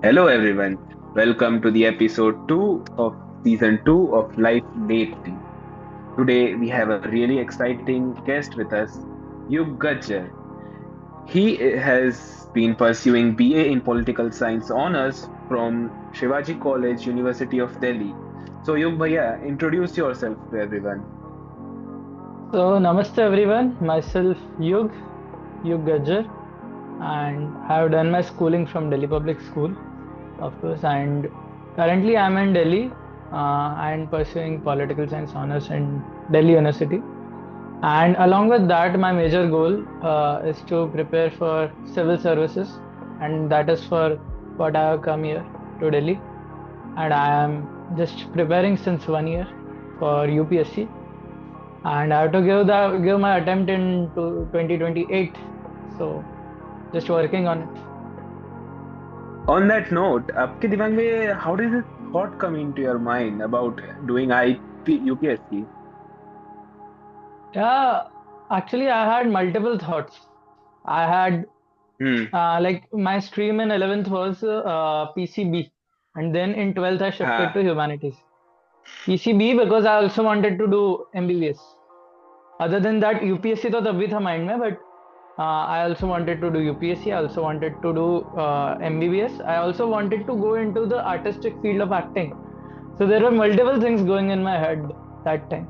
Hello, everyone. Welcome to the episode 2 of season 2 of Life Lately. Today, we have a really exciting guest with us, Yug Gajjar. He has been pursuing BA in Political Science honors from Shivaji College, University of Delhi. So, Yug Bhaiya, introduce yourself to everyone. Namaste everyone. Myself Yug Gajjar, and I have done my schooling from Delhi Public School, of course. And currently, I'm in Delhi and pursuing political science honors in Delhi University. And along with that, my major goal is to prepare for civil services, and that is for what I have come here to Delhi. And I am just preparing since 1 year for UPSC, and I have to give my attempt in 2028. So just working on it. On that note, आपके दिमाग में how did this thought come into your mind about doing UPSC? Yeah, actually, I had multiple thoughts. I had Hmm. like my stream in 11th was PCB, and then in 12th I shifted हाँ. to humanities. PCB because I also wanted to do MBBS. Other than that, UPSC तो तब भी था mind में, but I also wanted to do UPSC. I also wanted to do MBBS. I also wanted to go into the artistic field of acting. So there were multiple things going in my head that time.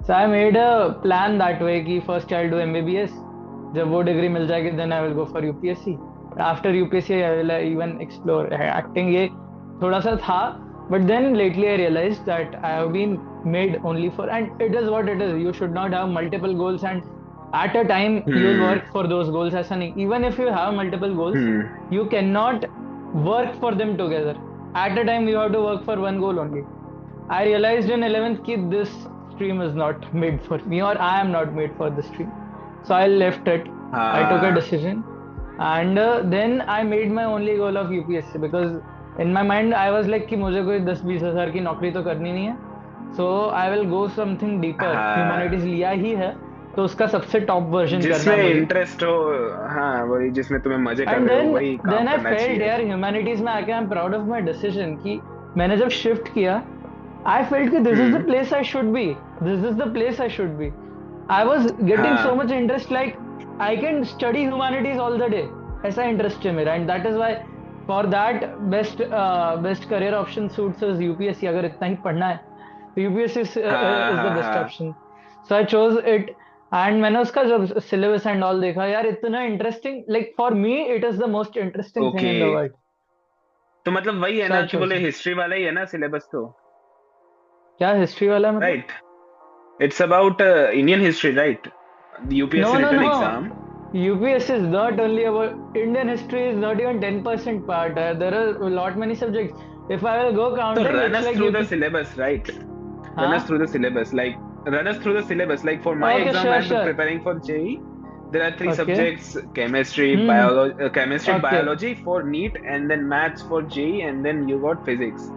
So I made a plan that way कि first I'll do MBBS. जब वो degree मिल जाएगी then I will go for UPSC. After UPSC I will even explore acting. ये थोड़ा सा था, but then lately I realized that I have been made only for, and it is what it is. You should not have multiple goals, and at a time you will Hmm. work for those goals. ऐसा नहीं, even if you have multiple goals, Hmm. you cannot work for them together. At a time you have to work for one goal only. I realized in 11th that this stream is not made for me, or I am not made for this stream. So I left it. I took a हाँ. decision, and then I made my only goal of UPSC, because in my mind I was like कि मुझे कोई 10-20 हजार की नौकरी तो करनी नहीं है. So I will go something deeper. Humanities हाँ. लिया ही है, तो उसका सबसे टॉप वर्जन करना जिसमें है मुझे. इंटरेस्ट हो. हाँ, वही जिसमें तुम्हें मजे कर एंड रहे हो देन वही काम देन आई करना फेल्ट चाहिए. यार, ह्यूमैनिटीज में आके I am proud of my decision कि मैंने जब शिफ्ट किया, I felt कि this is the hmm. place I should be. This is the place I should be. I was getting so हाँ. much interest, like I can study humanities all the day. ऐसा interest है मेरा, and that is why for that best career option suits us UPSC. अगर इतना ही पढ़ना है तो UPSC हाँ. is the हाँ. best हाँ. option. So I chose it, and मैंने उसका जब syllabus and all देखा यार, इतना interesting, like for me it is the most interesting thing okay. in the world. तो मतलब वही है So I ना कि chose बोले it. हिस्ट्री वाला ही है ना सिलेबस तो. क्या हिस्ट्री वाला है मतलब? Right. It's about Indian history, right? UPSC No, no, written no. Exam. UPSC is not only about Indian history, is not even 10% part. There are a lot many subjects. If I will go तो counting, run it's us like through the UP. Syllabus, right? Run us हाँ. through the syllabus. Like, run us through the syllabus. Like, for my Okay, exam, sure, I'm sure. preparing for JEE. There are three Okay. subjects: chemistry, Hmm. Okay. biology for NEET, and then maths for JEE, and then you got physics.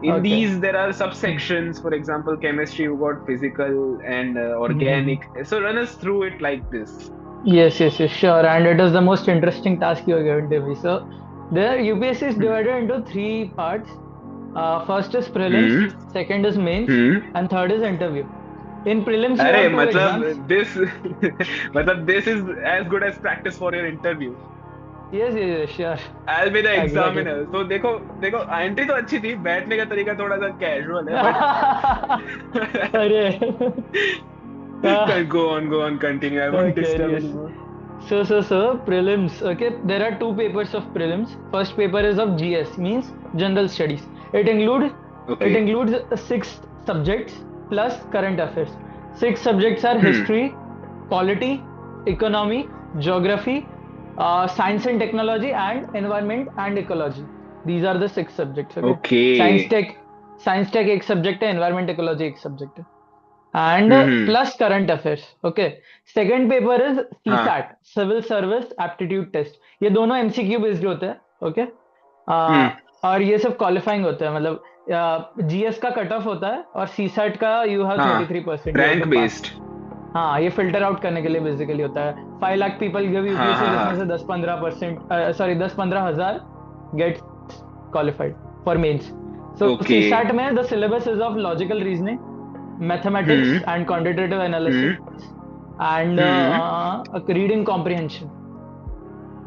In Okay. these, there are Hmm. subsections. For example, chemistry, you got physical and Hmm. organic. So run us through it like this. Yes, yes, yes, sure. And it is the most interesting task you are given to me. So, the UPSC is Hmm. divided into three parts. First is prelims, Hmm. second is mains, Hmm. and third is interview. In prelims, you अरे have two मतलब exams. this मतलब this is as good as practice for your interview. Yes, yes, yes, sure. I'll be the Exactly. examiner. तो देखो देखो entry तो अच्छी थी, बैठने का तरीका थोड़ा सा कैजुअल है बट. अरे. Go on, continue. I won't Okay, disturb yes. anymore. So prelims. Okay, there are two papers of prelims. First paper is of GS, means general studies. It includes it Okay. includes six subjects plus current affairs. Six subjects are Hmm. history, polity, economy, geography, science and technology, and environment and ecology. These are the six subjects. Okay, science Okay. tech science tech एक subject है, environment ecology एक subject है, and Hmm. Plus current affairs. Okay. Second paper is हाँ. CSAT, civil service aptitude test. ये दोनों MCQ based होते हैं. Okay. Hmm. और ये सब क्वालिफाइंग होता है, मतलब जीएस का कट ऑफ होता है, और सीसैट का यू हैव हाँ. 33%, you have to rank pass. Based. हाँ, ये फिल्टर आउट करने के लिए बेसिकली होता है. 5 लाख पीपल गिव हाँ. यूपीएससी, हाँ. जिसमें से हाँ. 10-15%, सॉरी 10-15 हजार gate qualified for mains. So Okay. CSAT में the syllabus is of logical reasoning, mathematics Hmm. and quantitative Hmm. analysis and Hmm. reading comprehension.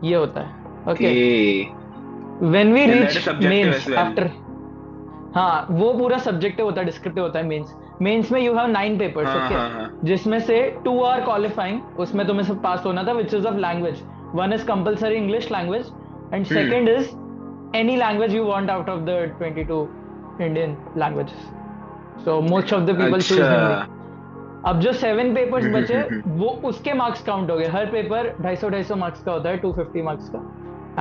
ये होता है. Okay. Okay. When we And that reach is subjective mains as well. after, हाँ वो पूरा subjective होता है, descriptive होता है मेंस. मेंस में यू हैव 9 पेपर्स. हाँ ओके. हाँ हाँ. जिसमें से 2 आर क्वालिफाइंग, उसमें तुम्हें सब पास होना था, which is of language. One is compulsory English language and Hmm. Second is any language you want out of the 22 Indian languages. So most of the people अच्छा. choose Hindi. अब जो 7 papers बचे हम्म. वो उसके मार्क्स काउंट हो गए. हर paper 250 marks का होता है, 250 मार्क्स का.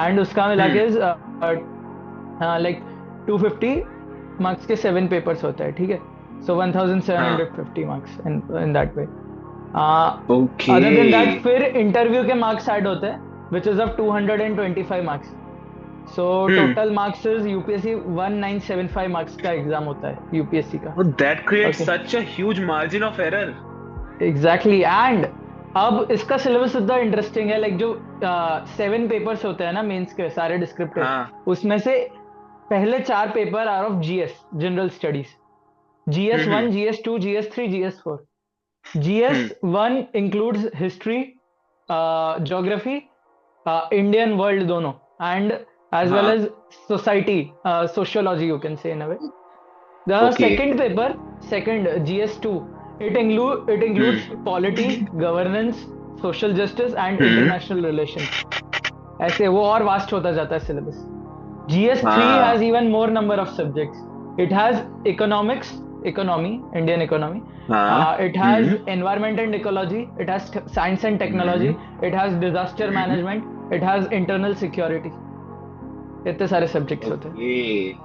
एंड उसका मिला के लाइक 250 मार्क्स के 7 पेपर्स होता है. ठीक है. सो हाँ. 1750 marks in that way. Other than that Okay. फिर इंटरव्यू के मार्क्स ऐड होते हैं which is of 225 marks. So Hmm. Total marks is UPSC 1975 marks का एग्जाम होता है यूपीएससी का. Oh, that creates okay. such a huge margin of error. Exactly. And अब इसका सिलेबस इतना इंटरेस्टिंग है. लाइक जो 7 पेपर्स होते हैं ना मेंस के सारे डिस्क्रिप्टिव, हाँ. उसमें से पहले 4 paper are of GS, general studies. GS hmm. 1, GS 2, GS 3, GS 4. GS hmm. 1 includes history, geography, Indian world दोनों, एंड एज वेल हाँ. As society, sociology you can say in a way. The Okay. second paper, second GS2, it includes hmm. polity, governance, social justice and hmm. international relations. ऐसे वो और vast होता जाता है syllabus. GS3 has हाँ. even more number of subjects. It has economics, economy, Indian economy. हाँ. It has hmm. environment and ecology. It has science and technology. Hmm. It has disaster hmm. management. It has internal security. इतने सारे subjects होते हैं. Okay.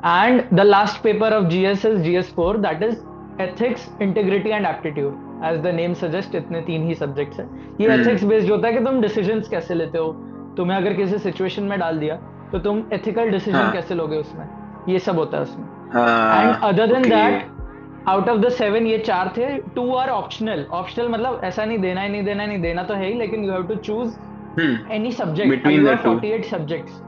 And the last paper of GS is GS4, that is ethics, integrity and aptitude. As the name suggests, इतने 3 ही subjects हैं. ये हम्म. Ethics based होता है कि तुम डिसीजंस कैसे लेते हो. तुम्हें अगर किसी सिचुएशन में डाल दिया तो तुम एथिकल डिसीजन हाँ. कैसे लोगे उसमें. ये सब होता है उसमें. एंड हाँ. Other than that, Okay. Out of the 7 ये 4 थे. 2 आर ऑप्शनल. ऑप्शनल मतलब ऐसा नहीं देना है, नहीं देना है, नहीं देना तो है ही, लेकिन you have to choose any subject. Between you the have two. 48 subjects.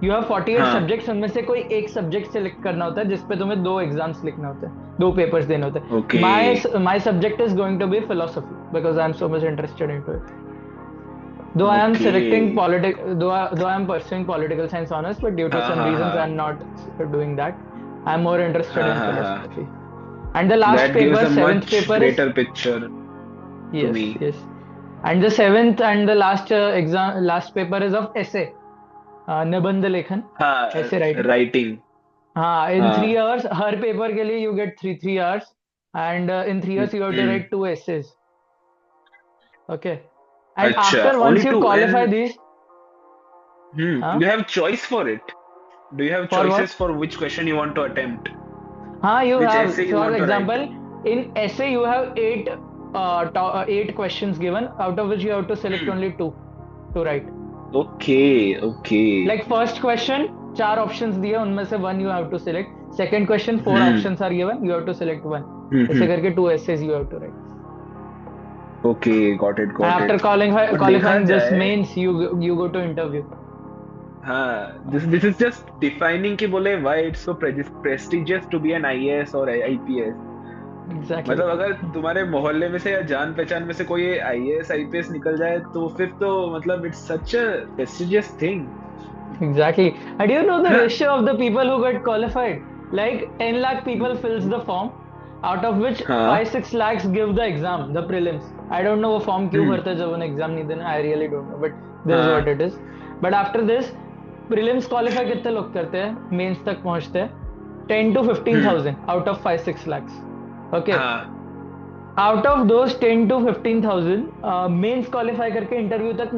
You have 48 हाँ. सब्जेक्ट्स. उनमें से कोई एक सब्जेक्ट सेलेक्ट करना होता है जिसपे तुम्हें 2 एग्जाम्स लिखने होते हैं, 2 पेपर्स देने होते हैं. My Okay. My subject is going to be philosophy because I am so much interested into it. Though I am selecting Okay. though I am pursuing political science honors, but due to हाँ some हाँ reasons I am हाँ. not doing that. I am more interested हाँ in हाँ हाँ. philosophy. And the last That gives paper, a seventh much paper is, greater picture to yes, me. yes. And the seventh and the last last paper is of essay, निबंध लेखन, हाँ. essay writing. Writing. हाँ, in 3 हाँ. hours, हर paper के लिए you get 3 hours, and in 3 hours you have to hmm. write 2 essays. Okay. And अच्छा. after once Only you two. qualify And these, you हाँ, have choice for it. Do you have for choices what? for which question you want to attempt? हाँ, you Which have, essay you for want to write? example, in essay you have 8 questions given, out of which you have to select Hmm. only 2 to write. Okay. Okay. Like first question, 4 options दिए, उनमें से 1 you have to select. Second question, 4 Hmm. options are given, you have to select 1. Hmm. ऐसे करके 2 essays you have to write. Okay. Got it. And Got after it. और देखा qualifying this जाए, means you go to interview. हाँ, this is just defining कि बोले why it's so prestigious to be an IAS or IPS. Exactly. मतलब अगर तुम्हारे मोहल्ले में से या जान पहचान में से कोई IAS IPS निकल जाए तो फिर तो मतलब it's such a prestigious thing. Exactly. And do you know the हाँ. ratio of the people who get qualified? Like 10 lakh people fills the form, out of which हाँ. 5-6 lakhs give the exam, the prelims. I don't know वो form क्यों हम्म. भरते हैं जब उन्हें exam नहीं देना. I really don't know, but this is what हाँ. it is. But after this, prelims qualify कितने लोग करते हैं, mains तक पहुंचते हैं? 10 to hmm. 15,000 out of 5-6 lakhs. Okay. हाँ. Out of those 10 to 15,000, mains qualify करके interview तक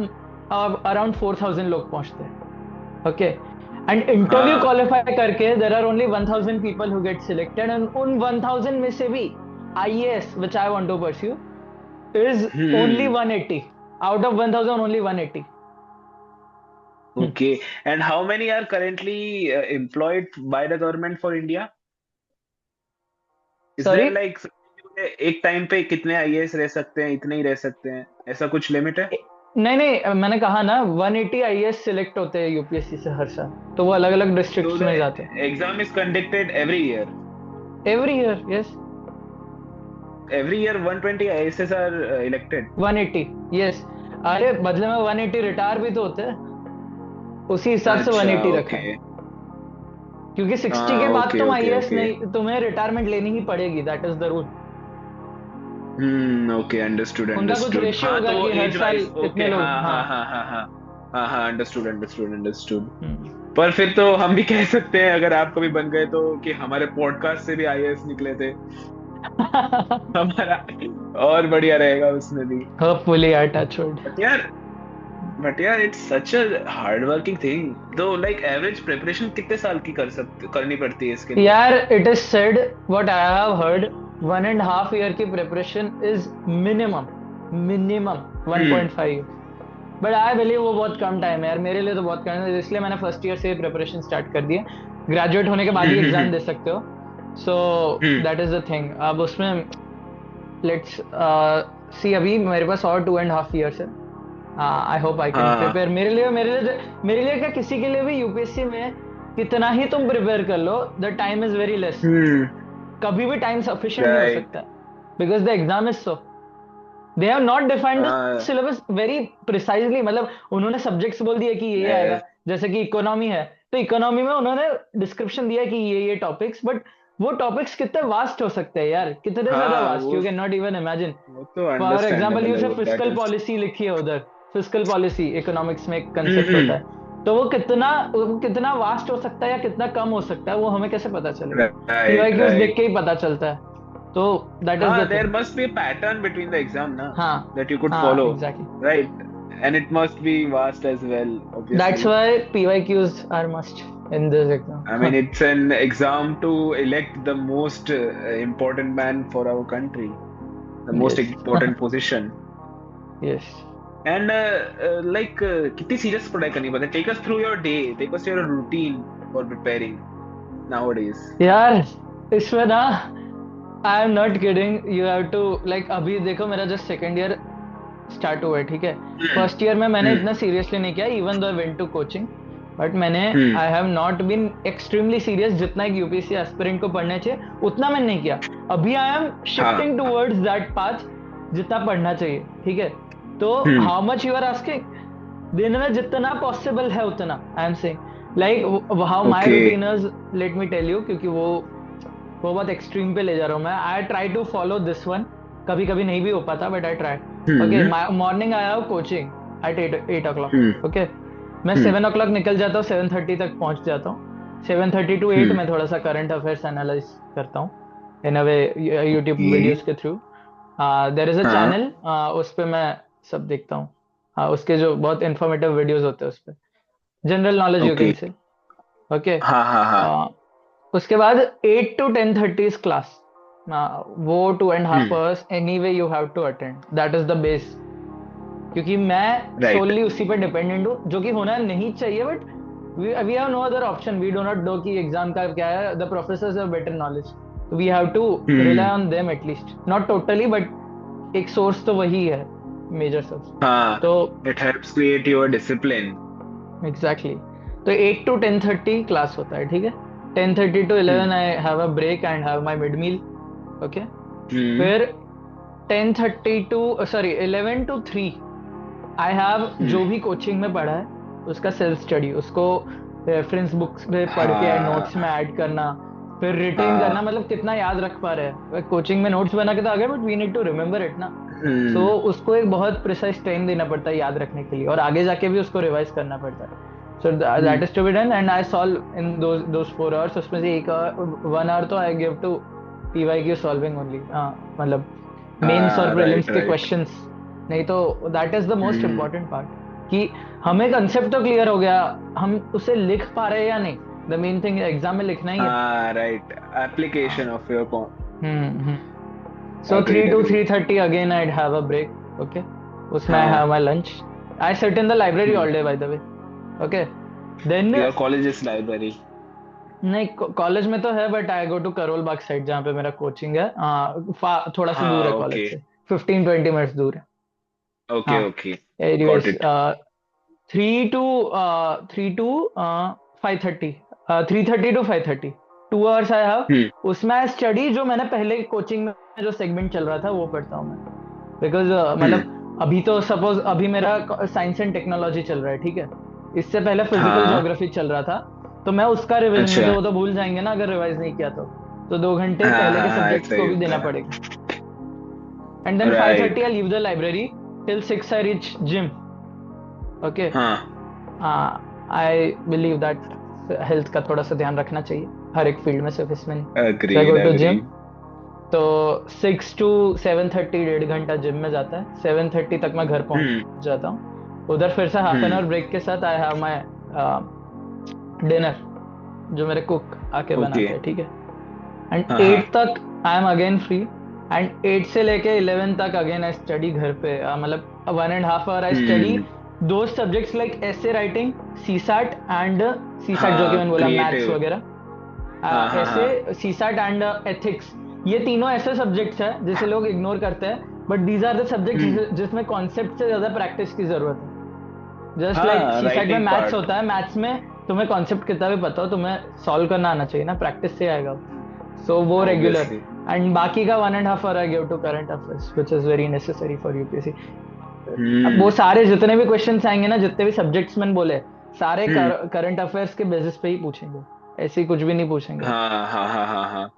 around 4,000 लोग पहुंचते हैं. Okay. And interview हाँ. qualify करके there are only 1,000 people who get selected, and उन 1,000 में से भी IAS which I want to pursue is only hmm. 180. Out of 1,000 only 180. Okay. And how many are currently employed by the government for India? Is there Sorry. like एक time पे कितने IAS रह सकते हैं, इतने ही रह सकते हैं, ऐसा कुछ लिमिट है? नहीं नहीं, मैंने कहा ना 180 आईएएस सिलेक्ट होते हैं यूपीएससी से हर साल, तो वो अलग अलग So डिस्ट्रिक्ट्स the में जाते हैं। exam is conducted every year. Every year, yes. Every year 120 ISS are elected. 180, yes. अरे बदले में 180 रिटायर भी तो होते हैं, उसी हिसाब से अच्छा, 180 रखा है। ओके। क्योंकि 60 के हाँ, बाद ओके तुम ओके आईएएस ओके। नहीं, तुम्हें रिटायरमेंट लेनी ही पड़ेगी, that is the rule. Okay, understood उनका कुछ अंडरस्टूड। रेशियो हाँ, होगा तो कि हर एज साल वाइज, इतने ओके, लोग, हाँ हाँ। हाँ हाँ हाँ हाँ। हाँ हाँ, अंडरस्टूड अंडरस्टूड अंडरस्टूड। हम्म। पर फिर तो हम भी कह सकते हैं, अगर आप कभी बन गए तो, कि हमारे पॉडकास्ट से भी आईएएस निकले थे। हमारा और बढ़िया रहेगा उसमें भी। होपफुली यार, टच वुड। बट यार बट यार it's such a hard working thing. Though like average preparation कितने साल की करनी पड़ती है इसके लिए? यार it is said, what I have heard, 1.5 year की preparation is minimum, minimum hmm 1.5। But I believe वो बहुत कम टाइम है यार, मेरे लिए तो बहुत कम है, इसलिए मैंने फर्स्ट ईयर से प्रिपरेशन स्टार्ट कर दी है। ग्रेजुएट होने के बाद ही एग्जाम हम्म दे सकते हो, सो हम्म दैट इज द थिंग। अब उसमें लेट्स सी, अभी मेरे पास और 2.5 ईयर्स है। आई होप आई कैन हाँ। प्रिपेयर। मेरे लिए क्या, किसी के लिए भी यूपीएससी में कितना ही तुम प्रिपेयर कर लो, the time is very less. Hmm कभी भी टाइम सफिशिएंट नहीं हो राइट। सकता, because the exam is so, they have not defined the हाँ सिलेबस वेरी प्रिसाइजली। मतलब उन्होंने सब्जेक्ट्स बोल दिए कि ये आएगा, yes, जैसे कि इकोनॉमी है, तो इकोनॉमी में उन्होंने डिस्क्रिप्शन दिया कि ये टॉपिक्स, बट वो टॉपिक्स कितने वास्ट हो सकते हैं यार, कितने ज्यादा हाँ वास्ट, वो you can not even imagine. वो तो फॉर एग्जाम्पल, अंडरस्टैंडेबल है, यूजर वो दैट फिस्कल इज। पॉलिसी लिखी है उधर, फिस्कल पॉलिसी इकोनॉमिक्स में एक कंसेप्ट होता है, तो वो कितना वास्ट हो सकता है या कितना कम हो सकता है, वो हमें कैसे पता चलेगा? राइट पीवाईक्यूज देख के राइट। ही पता चलता है, तो दैट इज हाँ, the there thing. Must be a pattern between the exam ना, हाँ that you could हाँ, follow, exactly. right? And it must be vast as well, that's obviously. Why PYQs are must in this I mean, exam. it's an exam to elect the most important man for our country, the most yes. important position. Yes. And कितनी serious पढ़ाई करनी पड़ती है? Take us through your day, take us through your routine for preparing nowadays. यार इसमें ना, I am not kidding, you have to like, अभी देखो मेरा जस्ट सेकेंड ईयर स्टार्ट हुआ है, ठीक है। हम्म फर्स्ट ईयर में मैंने हम्म इतना सीरियसली नहीं किया, even though I went to coaching, but मैंने, hmm I have not been extremely serious, जितना एक यूपीएससी एस्पिरेंट को पढ़ना चाहिए उतना मैंने नहीं किया। अभी आई एम हाँ। शिफ्टिंग टूवर्ड्स दैट पाथ, जितना पढ़ना चाहिए, ठीक है। तो hmm how much you are asking, दिन में जितना पॉसिबल है उतना, I am saying like how my okay. Routine is, let me tell you, क्योंकि वो बहुत एक्सट्रीम पे ले जा रहा हूँ मैं। I try to follow this one, कभी कभी नहीं भी हो पाता, but I try. Okay, hmm morning I have coaching at 8 o'clock। Hmm okay, मैं हम्म 7 o'clock निकल जाता हूँ, 7:30 तक पहुंच जाता हूँ। 7:30 to 8 हम्म मैं थोड़ा सा करंट अफेयर्स एनालाइज करता हूँ, इन अ वे, यूट्यूब ये वीडियोस के थ्रू। देयर इज अ हाँ। चैनल, उस पे मैं सब देखता हूँ। उसके जो बहुत इंफॉर्मेटिव वीडियोस होते हैं उस पे, general knowledge you okay. Can say. Okay, हाँ हाँ हाँ। उसके बाद 8 to 10:30 इज क्लास। वो 2.5 hmm hours anyway you have to attend, that is the base. क्योंकि मैं राइट। सोलली उसी पर डिपेंडेंट हूँ, जो कि होना नहीं चाहिए, but we have no other option, we do not know कि एग्जाम का क्या है, the professors have better knowledge, we have to rely hmm on them at least, not totally, but एक सोर्स तो वही है, मेजर सोर्स। हाँ, तो it helps create your discipline. Exactly exactly. तो 8 to 10:30 क्लास होता है, ठीक है। 10:30 to 11 hmm I have a break and have my mid meal. Okay, hmm फिर 11 to 3 आई हैव हम्म जो भी कोचिंग में पढ़ा है उसका सेल्फ स्टडी, उसको रेफरेंस बुक्स में पढ़ के नोट्स में हाँ ऐड करना, फिर रिटेन करना, हाँ। मतलब कितना याद रख पा रहे हैं। कोचिंग में नोट्स बना के तो आ गए, but we need to remember it ना। सो हम्म उसको एक बहुत प्रिसाइज टाइम देना पड़ता है याद रखने के लिए, और आगे जाके भी उसको रिवाइज करना पड़ता है। So that hmm is to be done, and I solve in those 4 hours. उसमें से एक 1 आवर तो I give to PYQ solving only, मतलब मेंस और हाँ प्रीलिम्स राइट के राइट। क्वेश्चंस। नहीं तो that is the most hmm important part, कि हमें कंसेप्ट तो क्लियर हो गया, हम उसे लिख पा रहे हैं या नहीं, द मेन थिंग एग्जाम में लिखना ही है। हाँ राइट, एप्लीकेशन हाँ। Of your point. Hmm. So three agreed to agreed. Three thirty again I have a break. Okay, उसमें आई हैव हाँ। My lunch, I sit in the library all day by the way. Okay, then, your college is library? नहीं college में तो है, but I go to Karol Bagh side जहाँ पे मेरा coaching है। थोड़ा सा दूर हाँ है कॉलेज ओके से, 15-20 मिनट्स दूर है। ओके हाँ, okay. Got anyways, it. 5:30, 3:30 to 5:30, 2 hours I have. Hmm उसमें आई स्टडी जो मैंने पहले कोचिंग में जो सेगमेंट चल रहा था वो पढ़ता हूँ मैं। बिकॉज हम्म मतलब अभी तो सपोज अभी मेरा साइंस एंड टेक्नोलॉजी चल रहा है, ठीक है। इससे पहले फिजिकल हाँ ज्योग्राफी चल रहा था। तो मैं उसका रिविजन, नहीं अच्छा तो वो तो भूल जाएंगे ना अगर रिवाइज नहीं किया तो 2 घंटे हाँ पहले हाँ के हाँ सब्जेक्ट्स ऐसा को ही भी होता देना है पड़ेगा। And then 5:30 right I leave the library till 6 I reach gym. Okay. हाँ आई बिलीव दैट हेल्थ का थोड़ा सा ध्यान रखना चाहिए हर एक फील्ड में, सिर्फ इसमें नहीं। सो आई गो अग्रीड टू जिम। अग्रीड तो 6 to 7:30 1.5 घंटा जिम में जाता है। 7:30 तक मैं घर हम्म पहुंच जाता हूँ। उधर फिर से half an hmm hour break के साथ आई हैव माई डिनर, जो मेरे कुक आके ओके बनाते हैं, ठीक है। एंड हाँ हाँ 8 तक I am again free. And 8 से लेके 11 तक अगेन आई स्टडी घर पे। मतलब 1.5 आवर आई स्टडी हम्म दो सब्जेक्ट्स लाइक ऐसे राइटिंग, सीसैट एंड सीसैट जो कि हाँ मैंने बोला मैथ्स क्रिएटिव वगैरह, हाँ हाँ हाँ ऐसे सीसैट एंड एथिक्स। ये तीनों ऐसे सब्जेक्ट्स हैं जिसे लोग इग्नोर करते हैं, but these are the hmm subjects जिसमें कॉन्सेप्ट से ज्यादा प्रैक्टिस की जरूरत है। जस्ट लाइक हाँ सीसैट में राइटिंग मैथ्स पार्ट होता है, मैथ्स में तुम्हें कॉन्सेप्ट कितना भी पता हो, तुम्हें सॉल्व करना आना चाहिए ना, प्रैक्टिस से आएगा। सो वो रेगुलर। ऑब्वियसली एंड बाकी का 1.5 hour I give to current affairs which is very necessary for UPSC. अब वो हम्म सारे जितने भी क्वेश्चंस आएंगे ना, जितने भी सब्जेक्ट्स मैंने बोले, सारे हम्म करंट अफेयर्स के बेसिस पे ही पूछेंगे, ऐसे ही कुछ भी नहीं पूछेंगे। हाँ हाँ हाँ हाँ हाँ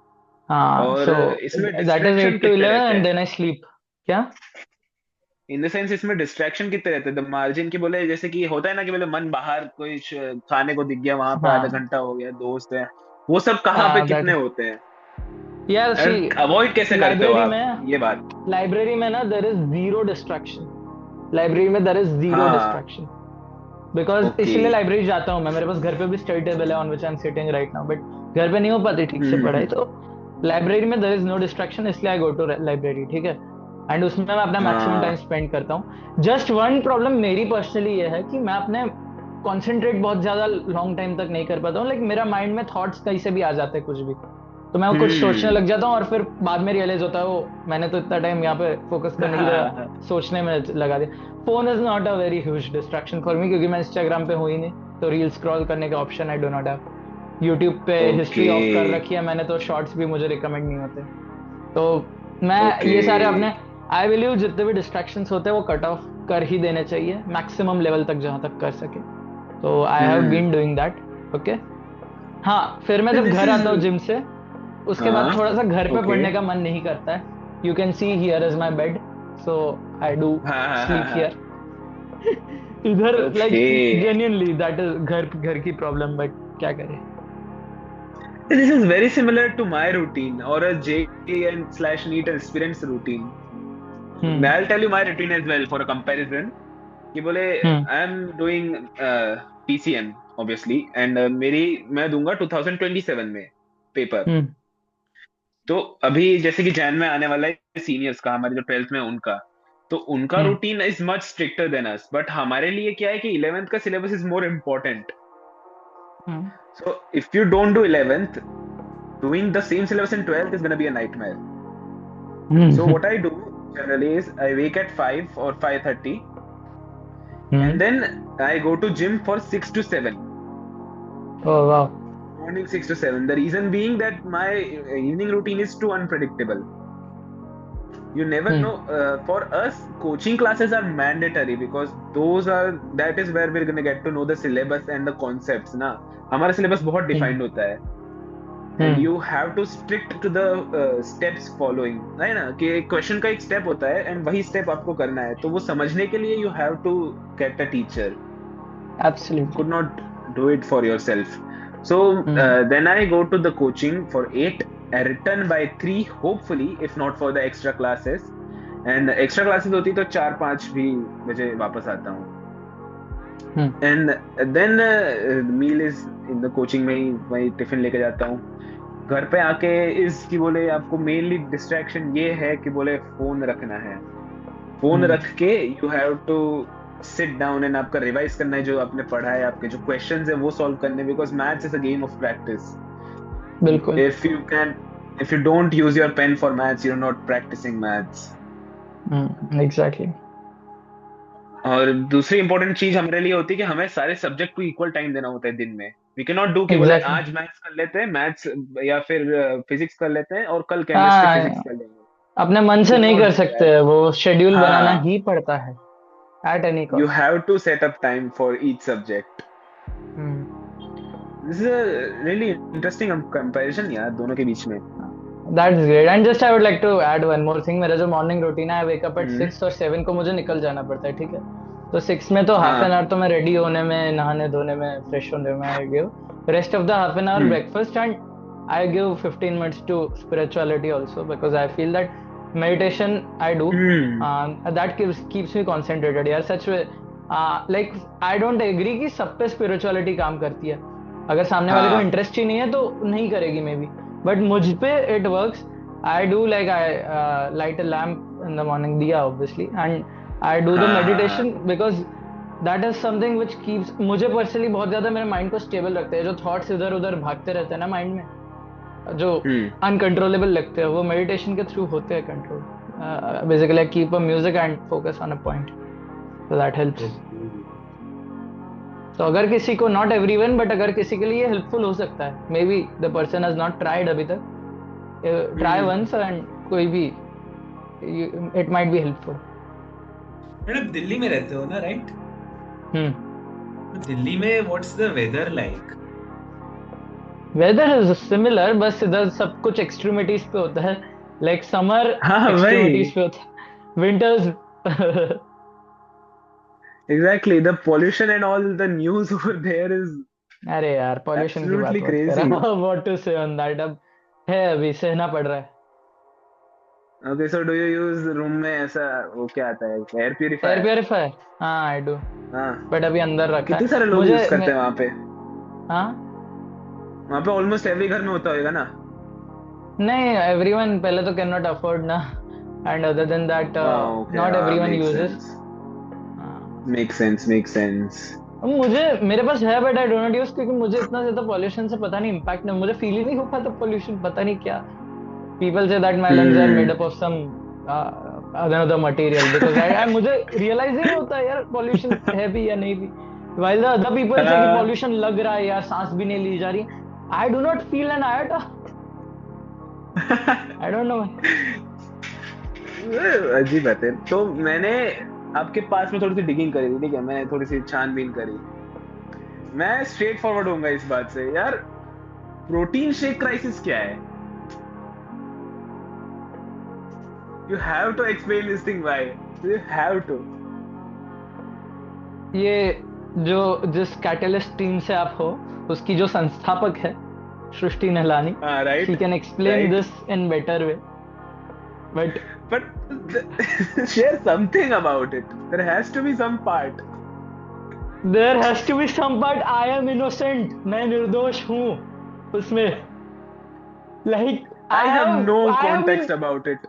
हाँ। और सो इसमें दैट इज डिस्ट्रैक्शन 8 to कितने 11 रहते एंड हैं देन आई स्लीप। क्या? इन द सेंस इसमें डिस्ट्रैक्शन कितने रहते हैं द मार्जिन की बोले जैसे कि होता है ना कि बोले मन बाहर कोई खाने को दिख गया वहां पे आधा हाँ। घंटा हो गया दोस्त है वो सब कहाँ पे हाँ दैट। कितने होते हैं यार सी, एंड अवॉइड कैसे करते हो लाइब्रेरी आप में ये बात लाइब्रेरी में ना there is zero distraction. Library में देर इज जीरो हाँ डिस्ट्रैक्शन। बिकॉज ओके इसलिए लाइब्रेरी जाता हूँ मैं। मेरे पास घर पे भी स्टडी टेबल है on which I am sitting right now, but घर पे नहीं हो पाती ठीक से पढ़ाई, हम्म तो लाइब्रेरी में देर इज नो डिस्ट्रैक्शन, इसलिए आई गो टू लाइब्रेरी, ठीक है। एंड उसमें मैं अपना मैक्सिमम टाइम हाँ स्पेंड करता हूँ। जस्ट वन प्रॉब्लम मेरी पर्सनली ये है कि मैं अपने कॉन्सेंट्रेट बहुत ज्यादा लॉन्ग टाइम तक नहीं कर पाता हूँ। लाइक मेरा माइंड में थॉट्स कहीं से भी आ जाते हैं कुछ भी, तो मैं वो कुछ सोचने हम्म लग जाता हूँ और फिर बाद में रियलाइज होता है वो मैंने तो इतना टाइम यहाँ पे फोकस करने की जगह हाँ सोचने में लगा दिया। Phone is not a very huge distraction for me, क्योंकि मैं इंस्टाग्राम पे हूँ ही नहीं, तो रील स्क्रॉल करने का option I do not have. YouTube पे ओके हिस्ट्री ऑफ कर रखी है मैंने, तो शॉर्ट्स भी मुझे रिकमेंड नहीं होते। तो मैं ओके ये सारे अपने, आई बिलीव जितने भी डिस्ट्रैक्शंस होते हैं वो कट ऑफ कर ही देने चाहिए मैक्सिमम लेवल तक जहां तक कर सके। तो I have hmm been doing that. Okay. हाँ, फिर मैं जब दिस घर इज आता हूँ जिम से, उसके बाद हाँ थोड़ा सा घर पे ओके पढ़ने का मन नहीं करता है। You can see here is my bed, so I do हाँ हाँ हाँ स्लीप हाँ हियर। इधर okay like genuinely that is घर घर की प्रॉब्लम, बट क्या करे। This is very similar to my routine or a JEE and slash NEET aspirant's routine. Hmm. I'll tell you my routine as well for a comparison. कि बोले hmm. I am doing PCM obviously and मेरी मैं दूंगा 2027 में paper हम्म। तो अभी जैसे कि जैन में आने वाला है सीनियर्स का हमारे जो 12th में उनका तो उनका hmm. Routine is much stricter than us but हमारे लिए क्या है कि 11th का syllabus is more important hmm. so if you don't do 11th doing the same syllabus in 12th is going to be a nightmare. So hmm. what I do generally is I wake at 5 or 5:30 and hmm. then I go to gym for 6 to 7. ओह वाह। Morning 6 to 7. The reason being that my evening routine is too unpredictable. You never hmm. know. For us, coaching classes are mandatory because that is where we're going to get to know the syllabus and the concepts. ना हमारा syllabus बहुत हम्म। defined होता है. And hmm. You have to strict to the steps following है ना कि question का एक स्टेप होता है एंड वही स्टेप आपको करना है तो वो समझने के लिए you have to get a teacher absolutely. Could not do it for yourself so hmm. Then I go to the coaching for 8 I return by 3 hopefully if not for the extra classes and extra classes होती तो 4-5 भी बजे वापस आता हूँ hmm. And then meal is in the coaching में ही वही टिफिन लेके जाता हूँ घर पे आके इस कि बोले आपको मेनली डिस्ट्रैक्शन ये है कि बोले फोन रखना है फोन हम्म। रख के you have to sit down and आपका रिवाइज करना है जो आपने पढ़ा है आपके जो क्वेश्चंस है वो सॉल्व करने because maths is a game of practice बिल्कुल। if you don't use your pen for maths you're not practicing maths exactly. और दूसरी इंपॉर्टेंट चीज हमारे लिए होती है कि हमें सारे सब्जेक्ट को इक्वल टाइम देना होता है दिन में। वी कैन नॉट डू कि बोले एग्जैक्टली। आज मैथ्स कर लेते हैं, मैथ्स या फिर फिजिक्स कर लेते हैं और कल केमिस्ट्री फिजिक्स हाँ, कर लेंगे। अपने मन वी से कैन नहीं नॉट कर डू सकते दैट। हैं, वो शेड्यूल बनाना हाँ, ही पड़ता है at any you cost. Have to set up time for each subject. Hmm. This is really interesting comparison यार दोनों के बीच में। That's great. And just I would like to add one more thing, मेरा जो मॉर्निंग रूटीन है, आई wake up at हम्म। 6 और 7 को मुझे निकल जाना पड़ता है, ठीक है। तो 6 में तो हाफ एन हाँ। आवर तो मैं रेडी होने में, नहाने धोने में, फ्रेश होने में I give. Rest of the half an hour hmm. Breakfast, and I give 15 minutes to spirituality also, because I feel that meditation I do, hmm. that keeps me concentrated यार, सच में। Like I don't agree कि सब पे spirituality काम करती है। अगर सामने वाले को हाँ। इंटरेस्ट ही नहीं है तो नहीं करेगी मे बी, बट मुझ पे it works. I do, like, I light a lamp in the morning, diya obviously, and I do the हाँ। हाँ। meditation हाँ। because that is something which keeps मुझे पर्सनली बहुत ज्यादा मेरे माइंड को स्टेबल रखते हैं। जो थॉट्स इधर उधर भागते रहते हैं ना माइंड में, जो हम्म। अनकंट्रोलेबल लगते हैं, वो मेडिटेशन के थ्रू होते हैं control. Basically I keep a music and focus on a point, so that helps. Okay. तो अगर किसी को, नॉट एवरीवन, बट अगर किसी के लिए हेल्पफुल हो सकता है, maybe the person has not tried अभी तक, ट्राई हम्म। वंस एंड कोई भी, it might be helpful. Madam Delhi में रहते हो ना, राइट? हम्म। तो दिल्ली में what's the weather like? Weather is similar, बस इधर सब कुछ एक्सट्रीमिटीज पे होता है। लाइक समर हाँ एक्सट्रीमिटीज भाई, पे होता है, winters exactly the pollution and all the news over there is अरे यार, पॉल्यूशन की बात एब्सोल्युटली मत कर। Crazy. What to say on that, अब है, अभी सहना पड़ रहा है। Okay, so do you use room में ऐसा वो क्या आता है, एयर एयर प्यूरिफायर? प्योरीफायर, हाँ आई डू, हाँ। बट अभी अंदर रखा कितने सारे है लोग यूज मुझे करते हैं वहां पे? हाँ। वहां पे ऑलमोस्ट एवरी घर में होता होगा ना? नहीं, एवरीवन पहले तो कैन नॉट अफोर्ड ना, एंड अदर देन दैट हाँ, ओके, नॉट हाँ, everyone make uses. Sense. Make sense, make sense. मुझे, मेरे पास है but I don't not use, क्योंकि मुझे इतना ज्यादा पॉल्यूशन से पता नहीं इम्पैक्ट नहीं, मुझे फील ही नहीं हो पाता पॉल्यूशन, पता नहीं क्या। पीपल से that my lungs are made hmm. Up of some another material, because I मुझे रियलाइज ही नहीं होता यार पॉल्यूशन है भी या नहीं भी। while the other people से कि हाँ। पॉल्यूशन लग रहा है या सांस भी नहीं ली जा रही, आई do not feel an iota, I don't no. अजीब बात है। तो मैंने आपके पास में थोड़ी सी डिगिंग करी थी, ठीक है, मैंने थोड़ी सी छानबीन करी। मैं स्ट्रेट फॉरवर्ड होऊंगा इस बात से यार। प्रोटीन शेक क्राइसिस क्या है? You have to explain this thing भाई, यू हैव टू। ये जो, जिस कैटलिस्ट टीम से आप हो, उसकी जो संस्थापक है सृष्टि नहलानी, हाँ, she write, can explain right. This in better way, but But share something about it. There has to be some part. There has to be some part. I am innocent, मैं निर्दोष हूँ उसमें। Like I I have have no I have context about it.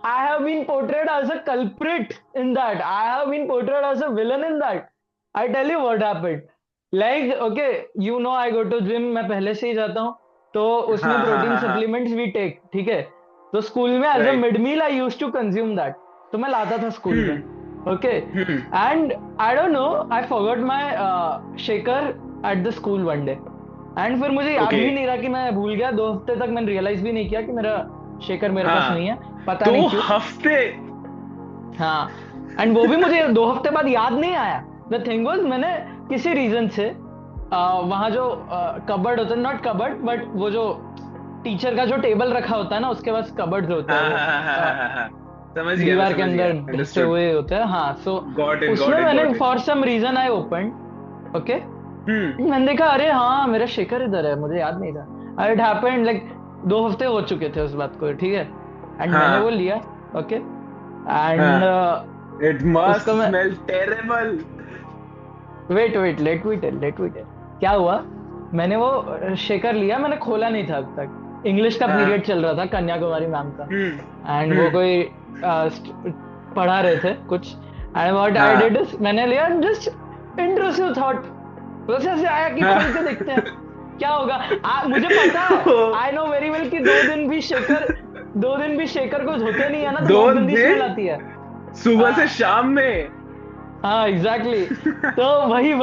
I have been portrayed as a culprit in that. I have been portrayed as a villain in that. I tell you what happened. Like, okay, you know I go to gym, मैं पहले से ही जाता हूँ, तो उसमें हाँ, हाँ, protein हाँ, हाँ। सप्लीमेंट्स भी टेक, ठीक है। तो स्कूल में as a Right. Mid meal I use to consume that, तो मैं लाता था स्कूल में, okay. Hmm. And I don't know, I forgot my shaker at the school one day, and फिर मुझे याद भी Okay. नहीं रहा कि मैं भूल गया। 2 हफ्ते तक मैंने रियलाइज भी नहीं किया कि मेरा शेकर मेरे पास नहीं हाँ, है, पता 2 नहीं क्यों। हफ्ते। हाँ, एंड वो भी मुझे 2 हफ्ते बाद याद नहीं आया। द थिंग वाज, मैंने किसी रीजन से वहां जो कबर्ड होता है, नॉट कबर्ड बट वो जो टीचर का जो टेबल रखा होता है ना, उसके पास कबर्ड होता है, हाँ, वो हाँ, हाँ, हाँ, हाँ, हाँ। समझ गया, मैं दीवार के समझ गया। अंदर ढसे Understood. हुए होते हैं, हाँ। सो Got it, उसमें got it, मैंने got it. For some reason I open, okay, Hmm. मैंने देखा अरे हाँ मेरा शेकर इधर है, मुझे याद नहीं था। इट हैपेंड लाइक 2 हफ्ते हो चुके थे उस बात को, ठीक है। एंड मैंने वो हाँ, लिया, ओके, हाँ। एंड It must उसको मैं, smell terrible. Wait let me tell क्या हुआ। मैंने वो शेकर लिया, मैंने खोला नहीं था अब तक। इंग्लिश का हाँ। पीरियड चल रहा था कन्याकुमारी मैम का, Hmm. एंड वो Hmm. कोई पढ़ा रहे थे कुछ, एंड व्हाट आई डिड हाँ, इज, मैंने लिया जस्ट इंट्रूसिव थॉट, बस ऐसे आया कि हाँ। खोल के देखते हैं क्या होगा। मुझे पता है, आई नो वेरी वेल कि 2 दिन भी शेकर को धोते नहीं है ना, तो दो बहुत गंदी स्मेल दिन आती है। सुबह से हाँ, शाम में। हाँ एग्जैक्टली तो वही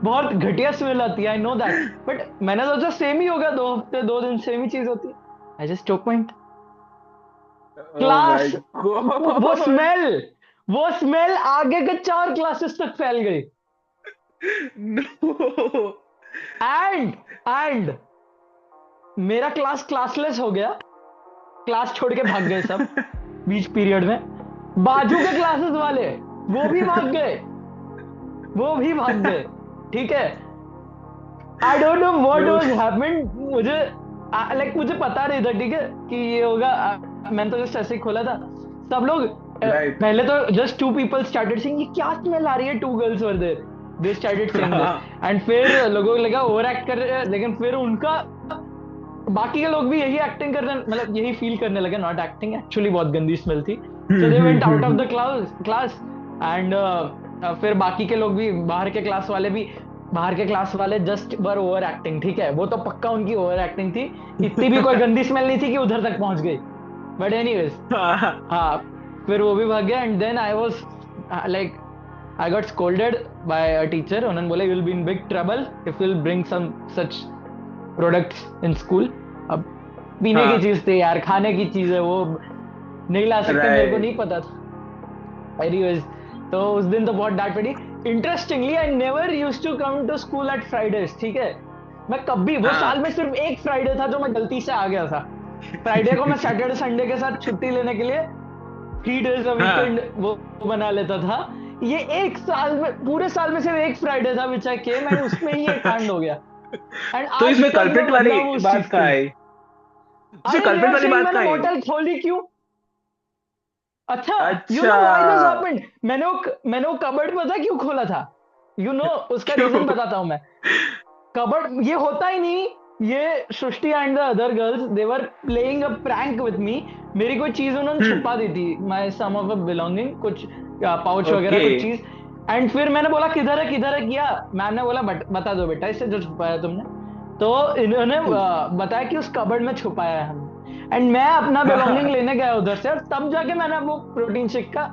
बहुत घटिया स्मेल आती है, आई नो दैट, बट मैंने सोचा सेम ही होगा, 2 हफ्ते 2 दिन सेम ही चीज होती है। I just took point Oh my class, वो God. स्मेल वो स्मेल आगे के 4 क्लासेस तक फैल गई। No. एंड मेरा क्लास क्लासलेस हो गया, क्लास छोड़ के भाग गए सब बीच पीरियड में। बाजू के क्लासेस वाले वो भी भाग गए, वो भी भाग गए, ठीक है। आई don't know what No. Was happened, मुझे लाइक मुझे पता नहीं था, ठीक है, कि ये होगा। मैंने तो जस्ट ऐसे ही खोला था, सब लोग Right. पहले तो जस्ट 2 people स्टार्टेड सिंग, ये क्या स्मेल आ रही है, 2 girls were there, they started sing this, and फिर लोगों को लगा ओवर एक्ट कर रहे हैं, लेकिन फिर उनका बाकी के लोग भी यही एक्टिंग करने, मतलब यही फील करने लगे, नॉट एक्टिंग, एक्चुअली बहुत गंदी स्मेल थी। So they went out of the class and फिर बाकी के लोग भी, बाहर के क्लास वाले जस्ट वर ओवर एक्टिंग, ठीक है, वो तो पक्का उनकी ओवर एक्टिंग थी, इतनी भी कोई गंदी स्मेल नहीं थी कि उधर तक पहुंच गई, बट एनीवेज हाँ, फिर वो भी भाग गया। And then I was like I got scolded by a teacher, उन्होंने बोला you will be in big trouble if you will bring some such products in school. अब पीने की चीज थी यार, खाने की चीज है, वो नहीं ला सकते, मेरे को नहीं पता था। एनीवेज तो उस दिन तो बहुत डांट पड़ी। Interestingly I never used to come to school at Fridays, ठीक है, मैं कभी, वो साल में सिर्फ एक फ्राइडे था जो मैं गलती से आ गया था। फ्राइडे को मैं सैटरडे संडे के साथ छुट्टी लेने के लिए 3 days अ वीकेंड वो बना लेता था। ये एक साल में, पूरे साल में सिर्फ एक फ्राइडे था विच आई केम, एंड उसमें ही ये कांड हो गया। एंड तो आज इसमें तक मैं कल्प्रिट वाली बदला हूँ उस बात चीज के कहाँ लिए। आई? इसमें अरे कल्प्रिट यार वाली सही, बात मैंने कहाँ आई? बोतल खोली क्यों? अच्छा, यू अच्छा। नो व्हाई दिस हैपेंड, मैंने वो कबर्ड पता क्यों खोला था? यू नो उसका क्यों? रीजन बताता हूँ मैं। कबर्ड ये होता ही नहीं, ये Srishti and the other girls they were playing a prank with me, मेरी कोई चीज उन्होंने छुपा दी थी, my some of a belonging, कुछ पाउच वगैरह ओके। कुछ चीज। एंड फिर मैंने बोला किधर है किया, मैम ने बोला बता दो बेटा इससे जो छुपाया तुमने, तो इन्होंने बताया कि उस कबर्ड में छुपाया है हमने। एंड मैं अपना बिलोंगिंग लेने गया उधर से, और तब जाके मैंने वो प्रोटीन शेक का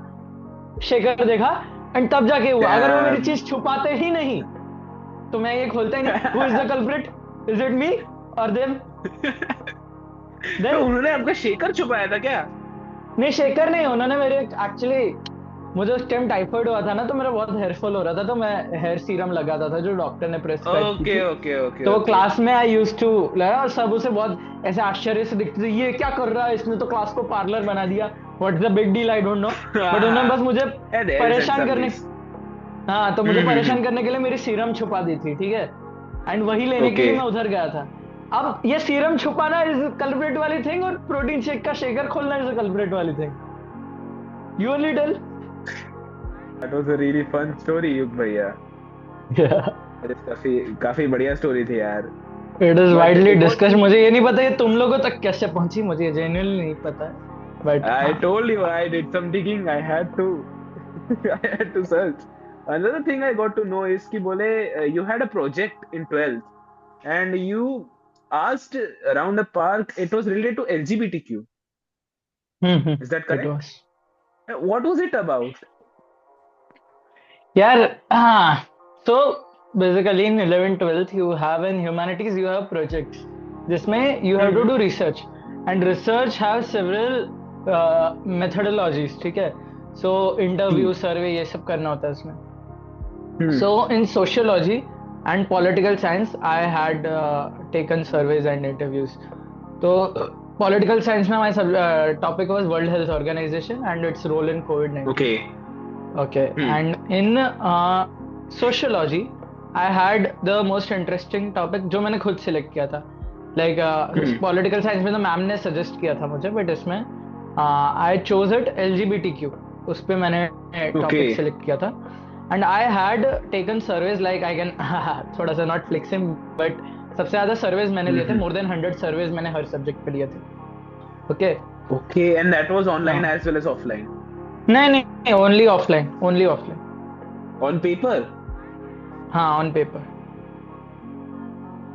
शेकर देखा, एंड तब जाके हुआ। अगर वो मेरी Damn. चीज छुपाते ही नहीं तो मैं ये खोलता ही नहीं। Who is the culprit, is it me और देम? तो देन उन्होंने आपका शेकर छुपाया था क्या? नहीं, शेकर नहीं, उन्होंने मेरे एक्चुअली, मुझे उस टाइम टाइफाइड हुआ था ना, तो मेरा बहुत हेयर फॉल हो रहा था, तो मैं हेयर सीरम लगाता था जो डॉक्टर ने प्रेस्क्राइब की ओके थी। ओके ओके तो ओके। क्लास में आई यूज टू लगा, और सब उसे बहुत ऐसे आश्चर्य से दिखते थे, ये क्या कर रहा है, इसने तो क्लास को पार्लर बना दिया, what is the big deal, I don't no. But उन्होंने बस मुझे Yeah, there is परेशान some करने, reason. हाँ, तो मुझे परेशान करने के लिए मेरी सीरम छुपा दी थी, ठीक है, एंड वही लेने के लिए मैं Okay. उधर गया था। अब ये सीरम छुपाना इज कल्प्रिट वाली थिंग, और प्रोटीन शेक का शेकर खोलना इज कल्प्रिट वाली thing. You only tell. That was a really fun story, युग भैया। अरे काफी काफी बढ़िया स्टोरी थी यार। इट इज बट वाइडली एक और डिस्कस, चीज, मुझे ये नहीं पता ये तुम लोगों तक कैसे पहुंची, मुझे जेन्युइनली नहीं पता है, बट I हाँ। told you I did some digging. I had to I had to search. Another thing I got to know is कि बोले you had a project in 12th and you asked around a park. It was related to LGBTQ. Is that it correct? Was, What was it about? यार हाँ, तो basically in 11th 12th you have in humanities you have projects जिसमें you have to do research, and research have several methodologies, ठीक है, so interview सर्वे ये सब करना होता है उसमें। Hmm. So in sociology and political science, I had taken surveys and interviews. So political science में my topic was World Health Organization and its role in COVID-19. Okay. Okay. Hmm. And in sociology, I had the most interesting topic जो मैंने खुद select किया था. Like political science में तो ma'am ने suggest किया था मुझे, but इसमें I chose it LGBTQ. उस पे मैंने topic Okay. select किया था. And I had taken surveys like I can थोड़ा सा not flexing, but सबसे ज्यादा surveys मैंने लिए थे, more than 100 surveys मैंने हर subject पे लिए थे. Okay. Okay. And that was online हाँ. as well as offline. नहीं, only offline, only offline. On paper. हाँ, on paper.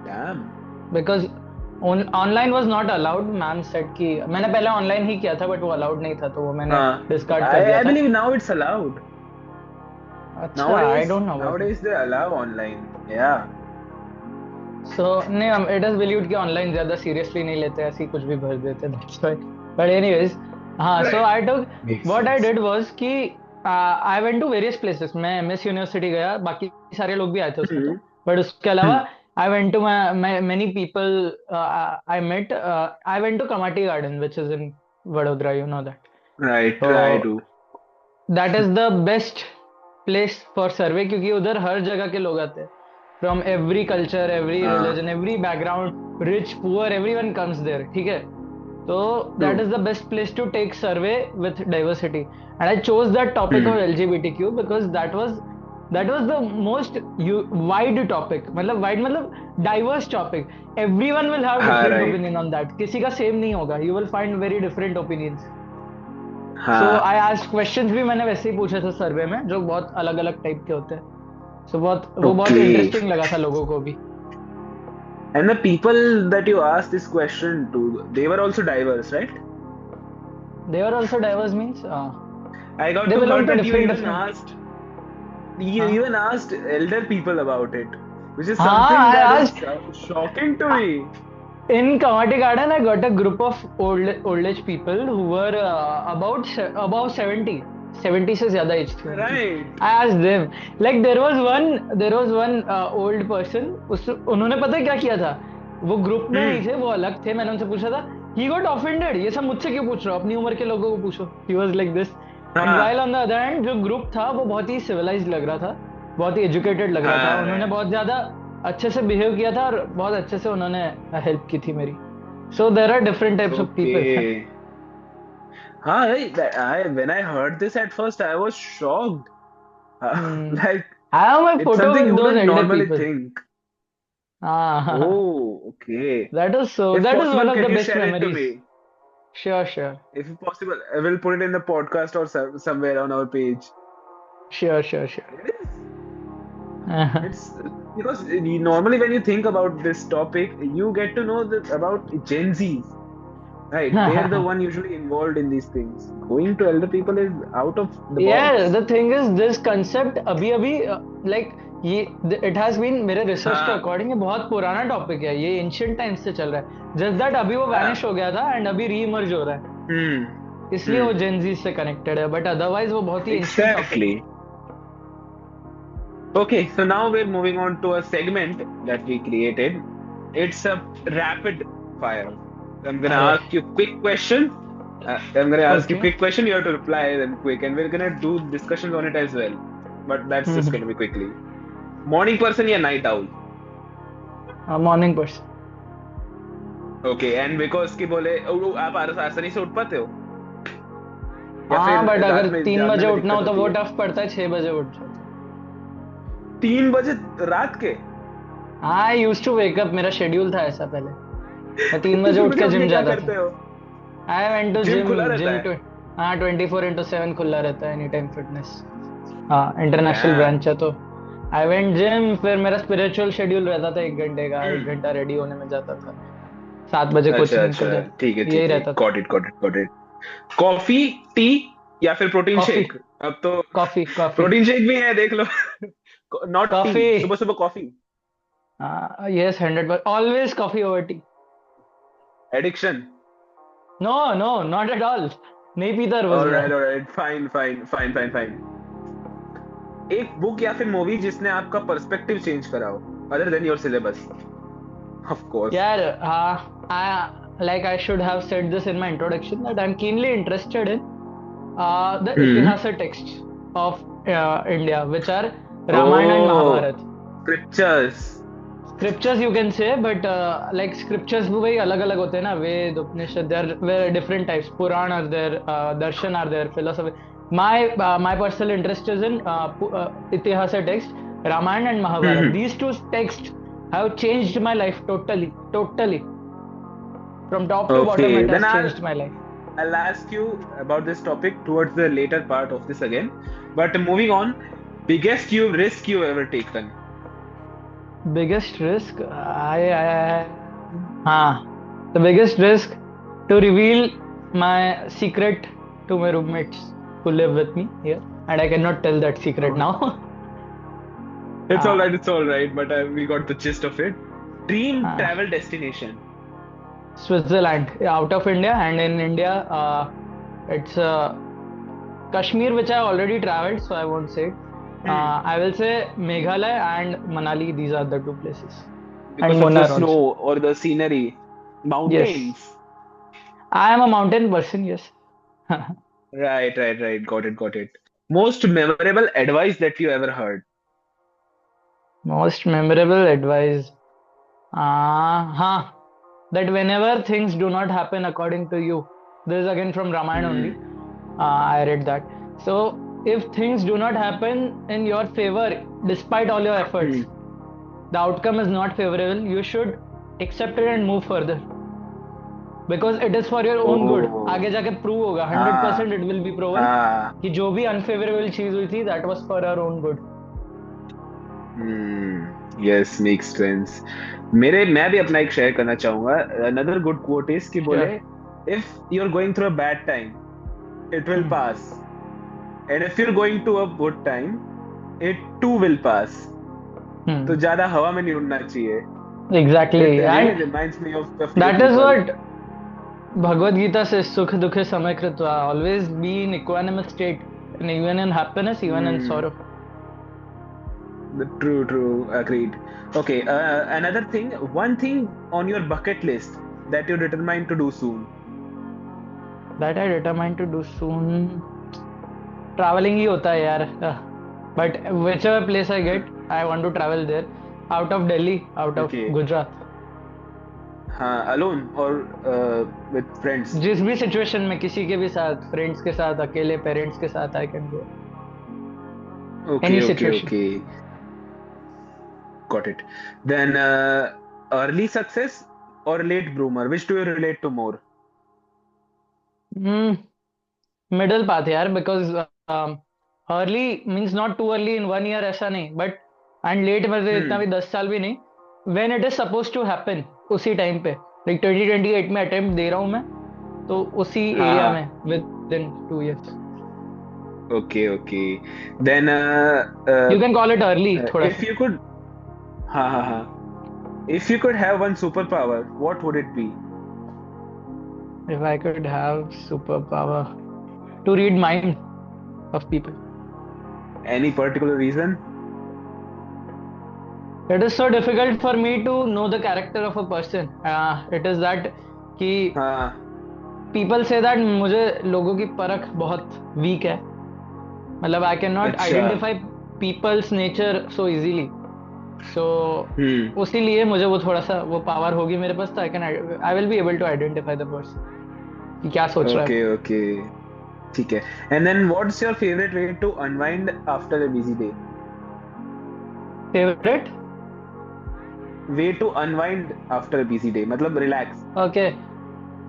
Damn. Because online was not allowed. Ma'am said कि मैंने पहले online ही किया था, but वो allowed नहीं था, तो वो मैंने discard कर दिया I था. believe now it's allowed. अच्छा, I don't know about it. Nowadays they allow online. Yeah. So नहीं, it is believed कि online ज़्यादा seriously नहीं लेते, ऐसे ही कुछ भी भर देते, that's why. But anyways, हाँ, so Right. I took, Makes what I sense. did was कि I went to various places. मैं MS University गया, बाकी सारे लोग भी आए थे उसमें तो, but उसके अलावा I went to many people I met. I went to Kamati Garden, which is in Vadodara, you know that. Right. So Try to. that is the best place for survey क्योंकि उधर हर जगह के लोग आते हैं, from every culture, every हाँ. religion, every background, rich, poor, everyone comes there. ठीक है, so that True. is the best place to take survey with diversity, and I chose that topic of LGBTQ because that was the most wide topic. मतलब wide मतलब diverse topic. Everyone will have हाँ, different right. opinion on that. किसी का same नहीं होगा. You will find very different opinions. So हाँ. I asked questions भी मैंने वैसे ही पूछे थे सर्वे में, जो बहुत अलग अलग टाइप के होते हैं. So वो बहुत Okay. इंटरेस्टिंग लगा था लोगों को भी. And the people that you asked this question to, they were also diverse, right? They were also diverse means I got they to belong heard to that you even different. asked, you हाँ. even asked elder people about it, which is हाँ, something I that asked. is shocking to me. In Kamati Garden, I got a group of old age people who were above 70 से ज्यादा as थी उनकी. Right. I asked them, like there was one old person. उन्होंने पता है क्या किया था? वो ग्रुप में नहीं थे, वो अलग थे. मैंने उनसे पूछा था, he got offended, ये सब मुझसे क्यों पूछ रहे हो, अपनी उम्र के लोगों को पूछो. He was like this. And हाँ. while on the other hand, जो ग्रुप था वो बहुत ही civilized लग रहा था, बहुत ही एजुकेटेड लग रहा था. हाँ, उन्होंने right. बहुत ज्यादा अच्छे से बिहेव किया था और बहुत अच्छे से उन्होंने हेल्प की थी मेरी. So there are different types of people. Okay. हाँ, when I heard this at first, I was shocked. Like, I have my it's photo something you with those wouldn't elder normally people. think. Ah, Oh, okay. that is so. If That is one possible, of the can you best share it to memories. me? Sure. If possible, I will put it in the podcast or somewhere on our page. Sure. It's because normally when you think about this topic, you get to know about Gen Zs, right? They're the one usually involved in these things. Going to elder people is out of the Yeah, box. the thing is, this concept अभी like it has been, मेरे research के हाँ. According ये बहुत पुराना topic है, ये ancient time से चल रहा है. जस्ट दैट अभी वो वैनिश हो गया था एंड अभी रीइमर्ज हो रहा है, इसलिए वो जेन जी से कनेक्टेड है, बट अदरवाइज वो बहुत ही एंशियंट टॉपिक है. Exactly. Okay, so now we're moving on to a segment that we created. It's a rapid fire. I'm gonna Alright. ask you quick question. I'm gonna ask you Okay. quick question. You have to reply them quick, and we're gonna do discussions on it as well. But that's just gonna be quickly. Morning person या night owl? Morning person. Okay, and because कि बोले आप आसानी से उठ पाते हो? या हाँ, फिर बट रात अगर में 3 जागने बजे में उठना हो दिक्कत तो वो होती है? टफ पड़ता है. 6 बजे उठ जाता. 3 बजे रात के? हाँ, I used to wake up, मेरा शेड्यूल था ऐसा पहले. मैं 3 बजे उठ के जिम क्या जाता करते था. हो? आई वेंट टू जिम खुला रहता है? हाँ, 24/7 खुला रहता है, एनी टाइम फिटनेस. हाँ, इंटरनेशनल Yeah. ब्रांच है तो आई वेंट जिम. फिर मेरा स्पिरिचुअल शेड्यूल रहता था 1 घंटे का. 1 घंटा रेडी होने में जाता था. 7 बजे कोचिंग अच्छा, निकल ठीक है, यही रहता था. got it. कॉफी, टी या फिर प्रोटीन Coffee. शेक? अब तो कॉफी. प्रोटीन शेक भी है, देख लो. Not tea. Coffee. सुबह coffee. Yes, 100%. Always coffee over tea. Addiction? No, not at all. नहीं पीता रोज मैं. Alright, fine. एक बुक या फिर मूवी जिसने आपका पर्सपेक्टिव चेंज करा हो, other than your syllabus? Of course. यार, like I should have said this in my introduction, that I'm keenly interested in the Itihasa texts of India, which are Ramayana and Mahabharata. Scriptures you can say, but like scriptures भी वही अलग अलग होते हैं ना. Ved, Upanishad, there are different types. Puran are there, Darshan are there, philosophy. My personal interest is in Itihasa text, Ramayana and Mahabharata. These two texts have changed my life totally. From top to bottom, it has changed my life. I'll ask you about this topic towards the later part of this again. But moving on, biggest risk you ever taken? Biggest risk? The biggest risk to reveal my secret to my roommates who live with me here, and I cannot tell that secret now. It's all right, but we got the gist of it. Dream uh, travel destination. Switzerland, out of India, and in India, it's Kashmir, which I already traveled, so I won't say it. Hmm. I will say Meghalaya and Manali. These are the two places, and Because of the Munnar snow also. or the scenery, Yes, mountains. I am a mountain person. Yes. Right. Got it. Most memorable advice that you ever heard. Most memorable advice. That whenever things do not happen according to you, this is again from Ramayana only. Hmm. I read that. So, if things do not happen in your favor, despite all your efforts, Hmm. the outcome is not favorable, you should accept it and move further. Because it is for your own good. Oh. आगे जाके prove होगा, हाँ 100% it will be proven हाँ. कि जो भी unfavorable चीज हुई थी, that was for our own good. Hmm. Yes, makes sense. मैं भी अपना एक शेयर करना चाहूंगा. Another good quote is कि बोले, Sure. if you're going through a bad time, it will Hmm. pass. And if you're going to a good time, it too will pass. तो Hmm. ज्यादा हवा में नहीं उड़ना चाहिए. It Exactly. really And reminds me of a few that is people. what Bhagavad Gita says, Sukha Dukhe Samay Kritva. Always be in equanimous state, and even in happiness, even in Hmm. sorrow. True, agreed. Okay, another thing, one thing on your bucket list that you're determined to do soon. That I determined to do soon. Traveling ही होता है यार. But whichever place I get, I want to travel there. Out of Delhi, out of Okay. Gujarat. हाँ, alone or with friends. जिस भी situation में किसी के भी साथ, फ्रेंड्स के साथ, अकेले, पेरेंट्स के साथ, I can go. Any situation. Okay. Got it. Then early success or late bloomer, which do you relate to more? Hmm. Middle path यार, because early means not too early in 1 year ऐसा नहीं, but and late मतलब इतना Hmm. भी 10 साल भी नहीं. When it is supposed to happen, उसी टाइम पे, like 2028 में अटेम्प्ट दे रहा हूँ मैं, तो उसी हाँ एरिया में हाँ. within 2 years. Okay. Then You can call it early थोड़ा if सा. you could, हाँ. If you could have one superpower, what would it be? If I could have superpower to read mind of people. Any particular reason? It is so difficult for me to know the character of a person. It is that कि हाँ. people say that मुझे लोगों की परख बहुत weak है. मतलब I cannot अच्छा. identify people's nature so easily. So Hmm. उसीलिए मुझे वो थोड़ा सा वो पावर होगी मेरे पास, तो I will be able to identify the person कि क्या सोच रहा है. Okay. ठीक है. And then what's your favorite way to unwind after a busy day? Favorite? Way to unwind after a busy day. मतलब relax. Okay.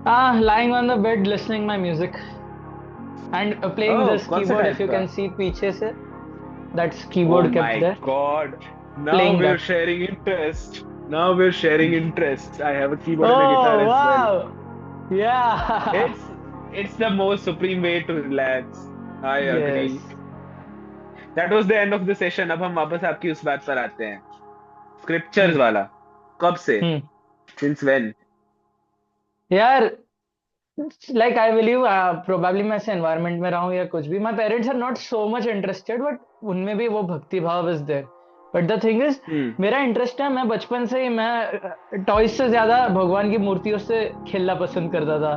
Lying on the bed listening my music and playing Oh, this कौन से keyboard. type If you का? can see पीछे से, that's Oh keyboard my kept there. God. Now Playing we're that. sharing interest. I have a keyboard and a guitar Oh as well. wow! Yeah. It's the most supreme way to relax. I Yes. agree. That was the end of the session. अब हम वापस आपकी उस बात पर आते हैं. Scriptures Hmm. वाला. कब से? Hmm. Since when? यार, like I believe probably मैं ऐसे environment में रहा हूँ या कुछ भी. My parents are not so much interested, but उनमें भी वो भक्ति भाव is there. But the thing is, Hmm. मेरा इंटरेस्ट है, मैं बचपन से ही मैं टॉयज से ज्यादा भगवान की मूर्तियों से खेलना पसंद करता था.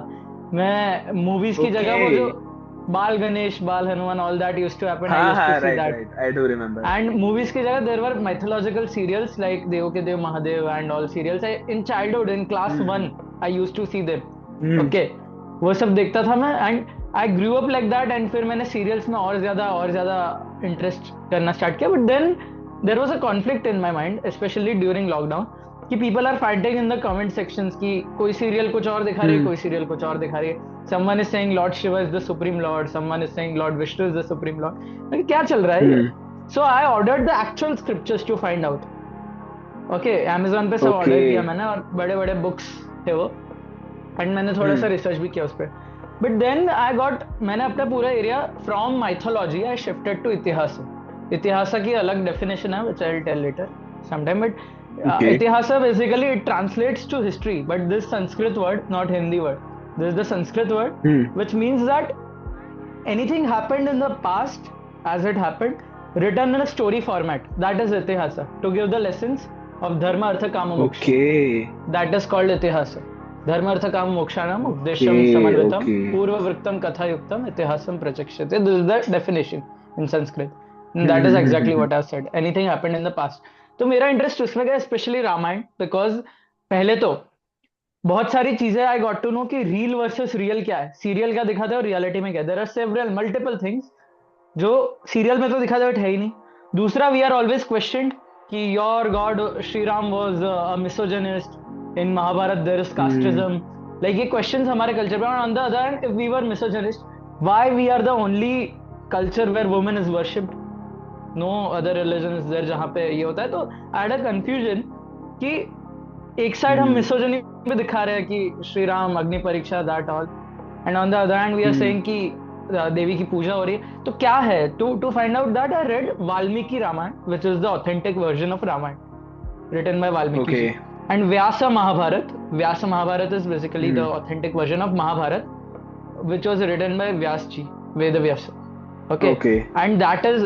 मैं मूवीज की जगह वो जो Okay. Bal Ganesh, Bal Hanuman, all that used to happen. I हाँ used to see that. right. I do remember. And movies की जगह there were mythological serials like देव के देव Mahadev and all serials. In childhood in class Hmm. 1 I used to see them. Hmm. Okay, वो सब देखता था मैं and I grew up like that. And फिर मैंने serials में और ज़्यादा interest करना start किया. But then there was a conflict in my mind, especially during lockdown, कि people are fighting in the comment sections कि कोई serial कुछ और दिखा रही है, Hmm. कोई serial कुछ और दिखा रही है. Someone is saying Lord Shiva is the supreme lord, someone is saying Lord Vishnu is the supreme lord. मैं क्या चल रहा है ये? Hmm. So I ordered the actual scriptures to find out. Okay, Amazon पे सब Okay. ऑर्डर किया मैंने और बड़े बुक्स थे वो. एंड मैंने थोड़ा सा रिसर्च भी किया उस पर. बट देन मैंने अपना पूरा area from mythology I shifted to itihas. इतिहासा की अलग डेफिनेशन है which I'll tell later sometime, but Okay. इतिहासा basically it translates to history, but this Sanskrit word, not Hindi word, this is the Sanskrit word Hmm. which means that anything happened in the past as it happened, written in a story format, that is itihasa, to give the lessons of dharma artha kama moksha. Okay. That is called itihasa. Dharma artha kama mokshanam uddesham Okay. samanvitam Okay. purva vrittam katha yuktam itihasam prachakshate. This is the definition in Sanskrit. And that is exactly Hmm. what I said. Anything happened in the past. तो मेरा interest उसमें गया specially Ramayan, because पहले तो बहुत सारी चीजें I got to know कि रियल वर्सेस रियल क्या है, सीरियल क्या दिखाते हैं और रियलिटी में क्या है. There are several multiple things जो सीरियल में तो दिखाते हुए है ही नहीं. दूसरा, वी आर ऑलवेज क्वेश्चनड कि your god Shri Ram was a misogynist, in Mahabharata there is casteism, like ये क्वेश्चंस हमारे कल्चर पे. On the other hand, if we were misogynist, why we are the only culture where women is worshipped, no other religion is there जहां पे ये होता है. तो I had a confusion कि एक साइड हम मिसोजिनी पे दिखा रहे हैं कि Shri Ram agni pariksha that all, and on the other hand we are saying कि देवी की पूजा हो रही है. तो क्या है, to find out that I read Valmiki Ramayana which is the authentic version of Ramayana written by Valmiki ji. Okay. And Vyasa Mahabharat is basically the authentic version of Mahabharat, which was written by Vyas ji, Veda Vyasa. Okay. Okay. And that is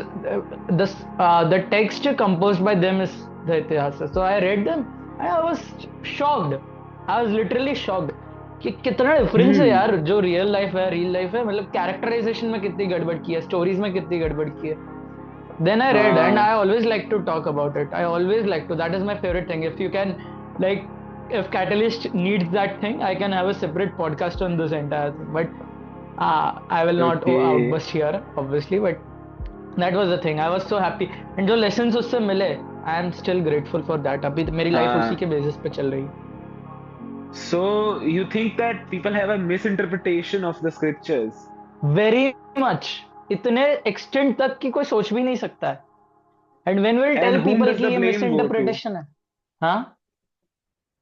the text composed by them is the Itihasa. So I read them and I was shocked. I was literally shocked कि कितना difference है यार, जो real life है, मतलब characterisation में कितनी गड़बड़ की है, स्टोरीज में कितनी गड़बड़ की है. Then I read and I always like to talk about it. I always like to. That is my favorite thing. If you can, like, if Catalyst needs that thing, I can have a separate podcast on this entire thing. But I will not outburst here, obviously. But that was the thing. I was so happy. And जो lessons उससे मिले, I am still grateful for that. अभी मेरी life उसी के basis पे चल रही है. So you think that people have a misinterpretation of the scriptures? Very much. इतने एक्सटेंट तक कि कोई सोच भी नहीं सकता है. And when will tell whom people does कि the ये blame miss go to? Interpretation है. हाँ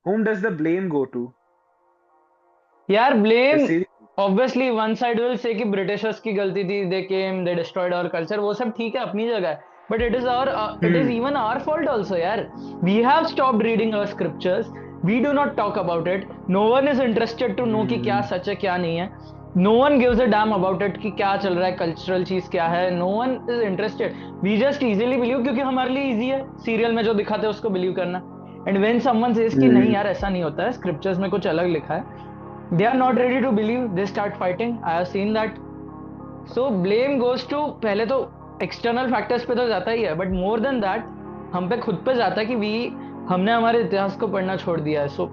Whom does the blame go to? यार, The blame series? Obviously one side will say कि ब्रिटिशर्स की गलती थी, they came, they destroyed our culture, वो सब ठीक है अपनी जगह है. But it is even our fault also यार. We have stopped reading our scriptures, we do not talk about it, no one is interested to know कि क्या सच है क्या नहीं है. No one gives a damn about it कि क्या चल रहा है, कल्चरल चीज क्या है. No one is interested. We just easily believe, क्योंकि हमारे लिए इजी है सीरियल में जो दिखाते हैं उसको बिलीव करना. एंड व्हेन समवन सेज कि नहीं यार ऐसा नहीं होता है, स्क्रिप्चर्स में कुछ अलग लिखा है, they are not ready to believe, they start fighting. I have seen that. So blame goes to, पहले तो external factors पे तो जाता ही है, but more than that हम पे खुद पे जाता है कि हमने हमारे इतिहास को पढ़ना छोड़ दिया है. So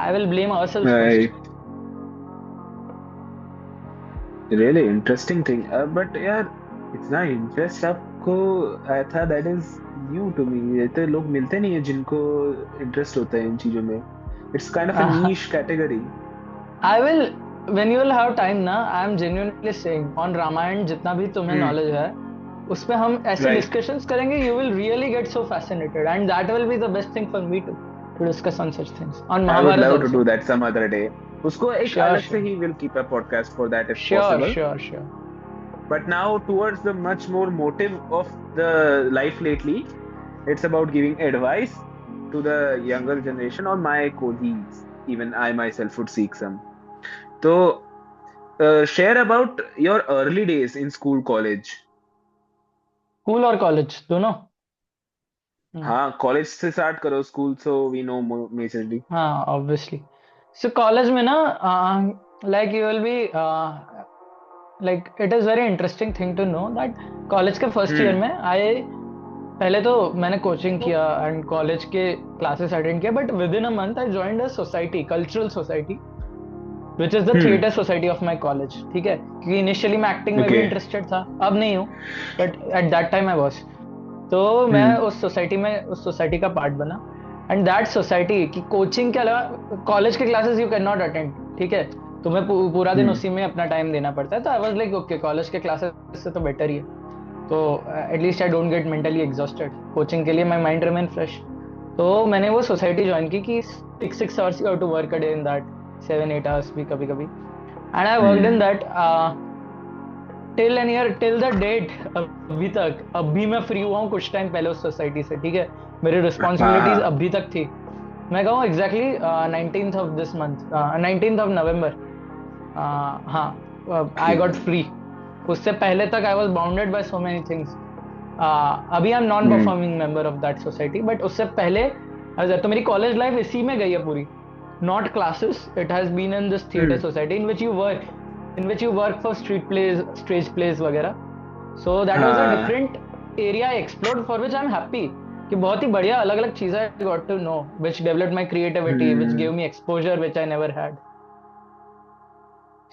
I will blame ourselves Right. first. Really interesting thing. But यार इतना इंटरेस्ट आपको आया था, that is new to me. ये तो लोग मिलते नहीं है जिनको इंटरेस्ट होता है इन चीजों में. It's kind of a niche category. I will, when you will have time ना, I am genuinely saying, on Ramayan जितना भी तुम्हें नॉलेज है उस पे हम ऐसे Right. डिस्कशंस करेंगे, you will really get so fascinated, and that will be the best thing for me to discuss on such things. On I would Mahabharata love to also. do that some other day. उसको एक Sure, अलग से sure. He will keep a podcast for that if Sure, possible. sure. But now towards the much more motive of the life lately, it's about giving advice to the younger generation or my colleagues. Even I myself would seek some. So share about your early days in school, college. School और college दोनों. हाँ, college से start करो, school so we know majorly. हाँ, obviously. So college में ना, like you will be, like it is very interesting thing to know that college के first year में पहले तो मैंने कोचिंग किया एंड कॉलेज के क्लासेस अटेंड किया, but within a month I joined a society, cultural society, which is the theatre society of my college. ठीक है, क्योंकि इनिशियली मैं एक्टिंग में भी इंटरेस्टेड था, अब नहीं हूँ, but at that time I was. तो मैं उस सोसाइटी का पार्ट बना. एंड दैट सोसाइटी की कोचिंग के अलावा कॉलेज के classes you can not attend. ठीक है, तुम्हें पूरा दिन उसी में अपना टाइम देना पड़ता है. तो आई वाज लाइक ओके, कॉलेज के क्लासेस से तो बेटर ही है, तो at least I don't get mentally exhausted. Coaching के लिए माय माइंड रिमेन फ्रेश. तो मैंने वो सोसाइटी ज्वाइन की कि 6 hours you have to work a day in that, 7-8 hours भी कभी कभी. And I worked in that. Till an year till the date, अभी तक, अभी मैं फ्री हुआ हूँ कुछ टाइम पहले उस सोसाइटी से, ठीक है, मेरी रिस्पॉन्सिबिलिटीज हाँ अभी तक थी। मैं कहूँ exactly 19th of this month, 19th of November, हाँ, आई गॉट फ्री। उससे पहले तक I was bounded by so many things. अभी I am non performing member of that society, but उससे पहले तो मेरी कॉलेज लाइफ इसी में गई है पूरी, not classes, it has been in this theatre society in which you work for street plays, stage plays वगैरह। So that was a हाँ different area I explored, for which I'm happy कि बहुत ही बढ़िया अलग अलग चीजें I got to know, which developed my creativity, which gave me exposure which I never had.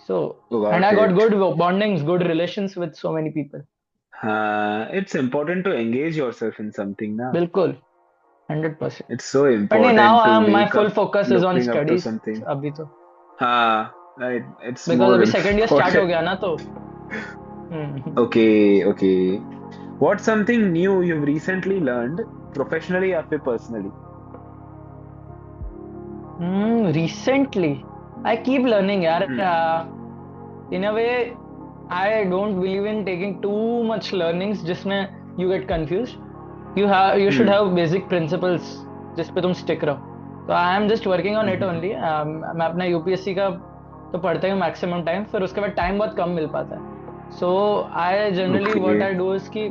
So and I got got it. good bondings, good relations with so many people. हाँ, it's important to engage yourself in something ना. बिल्कुल 100%। It's so But नहीं, now important to my wake full up focus is on looking up to studies something. अभी तो, हाँ, right. It's because more अभी second year start हो important. गया ना तो। Okay, okay. What's something new you've recently learned professionally or personally? Recently I keep learning यार, Hmm. in a way I don't believe in taking too much learnings जिसमें you get confused. You should Hmm. have basic principles जिस पे तुम stick रहो। तो I am just working on it only। मैं अपना UPSC का तो पढ़ता ही हूँ मैक्सिमम टाइम, फिर उसके बाद टाइम बहुत कम मिल पाता है। So I generally what Okay. I do is कि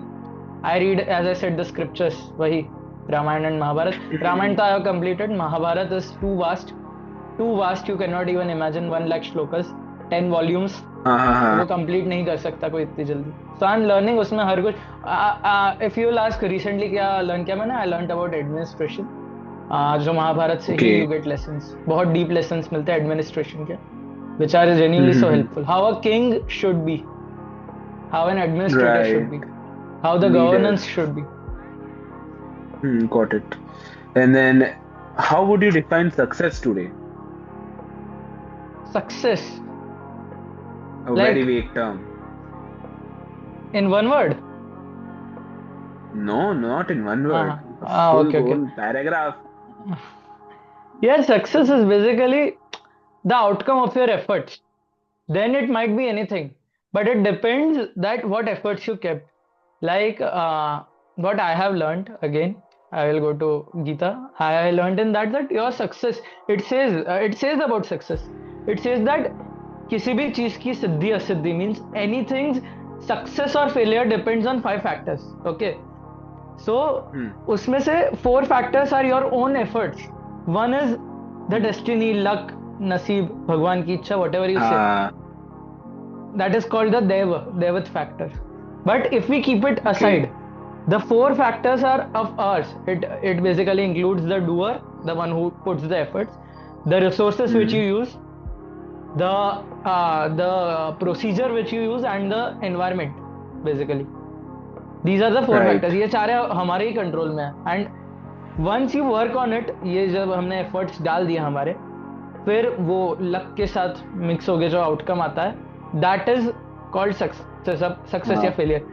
I read as I said the scriptures, वही रामायण एंड महाभारत। रामायण तो I have completed, Mahabharata is too vast, you can not even imagine 1 lakh श्लोकस, 10 वॉल्यूम्स, हाँ हाँ तो वो हाँ. कंप्लीट नहीं कर सकता कोई इतनी जल्दी। सो आई एम लर्निंग उसमें हर कुछ। इफ यू आस्क रिसेंटली क्या लर्न किया मैंने, आई लर्न अबाउट एडमिनिस्ट्रेशन। जो महाभारत से ही यू Okay. गेट लेसन्स, बहुत डीप लेसन्स मिलते हैं एडमिनिस्ट्रेशन के, which are genuinely so helpful. How a king should be, how an administrator should Right. be, how the Leaders. governance should be. Got it. And then, how would you define success today? Success, A very like vague term. in one word. No, not in one word. A full Okay, okay. whole paragraph. Yeah, success is basically the outcome of your efforts. Then it might be anything, but it depends that what efforts you kept. Like what I have learned, again I will go to Gita. I learned in that your success, it says about success, it says that किसी भी चीज की सिद्धि असिद्धि means anything, success or failure depends on 5 factors. Okay, so उसमें से 4 factors are your own efforts. One is the destiny, luck, नसीब, भगवान की इच्छा, whatever you say. हाँ. That is called the Devat factor. But if we keep it aside, the 4 factors are of ours. It basically includes the doer, the one who puts the efforts, the resources which you use, the procedure which you use, and the environment. Basically, these are the 4 Right. factors. ये सारे हमारे ही control में है। And once you work on it, ये जब हमने efforts डाल दिए हमारे, फिर वो लक के साथ मिक्स हो गया जो आउटकम आता है, दैट इज कॉल्ड सक्सेस या फेलियर।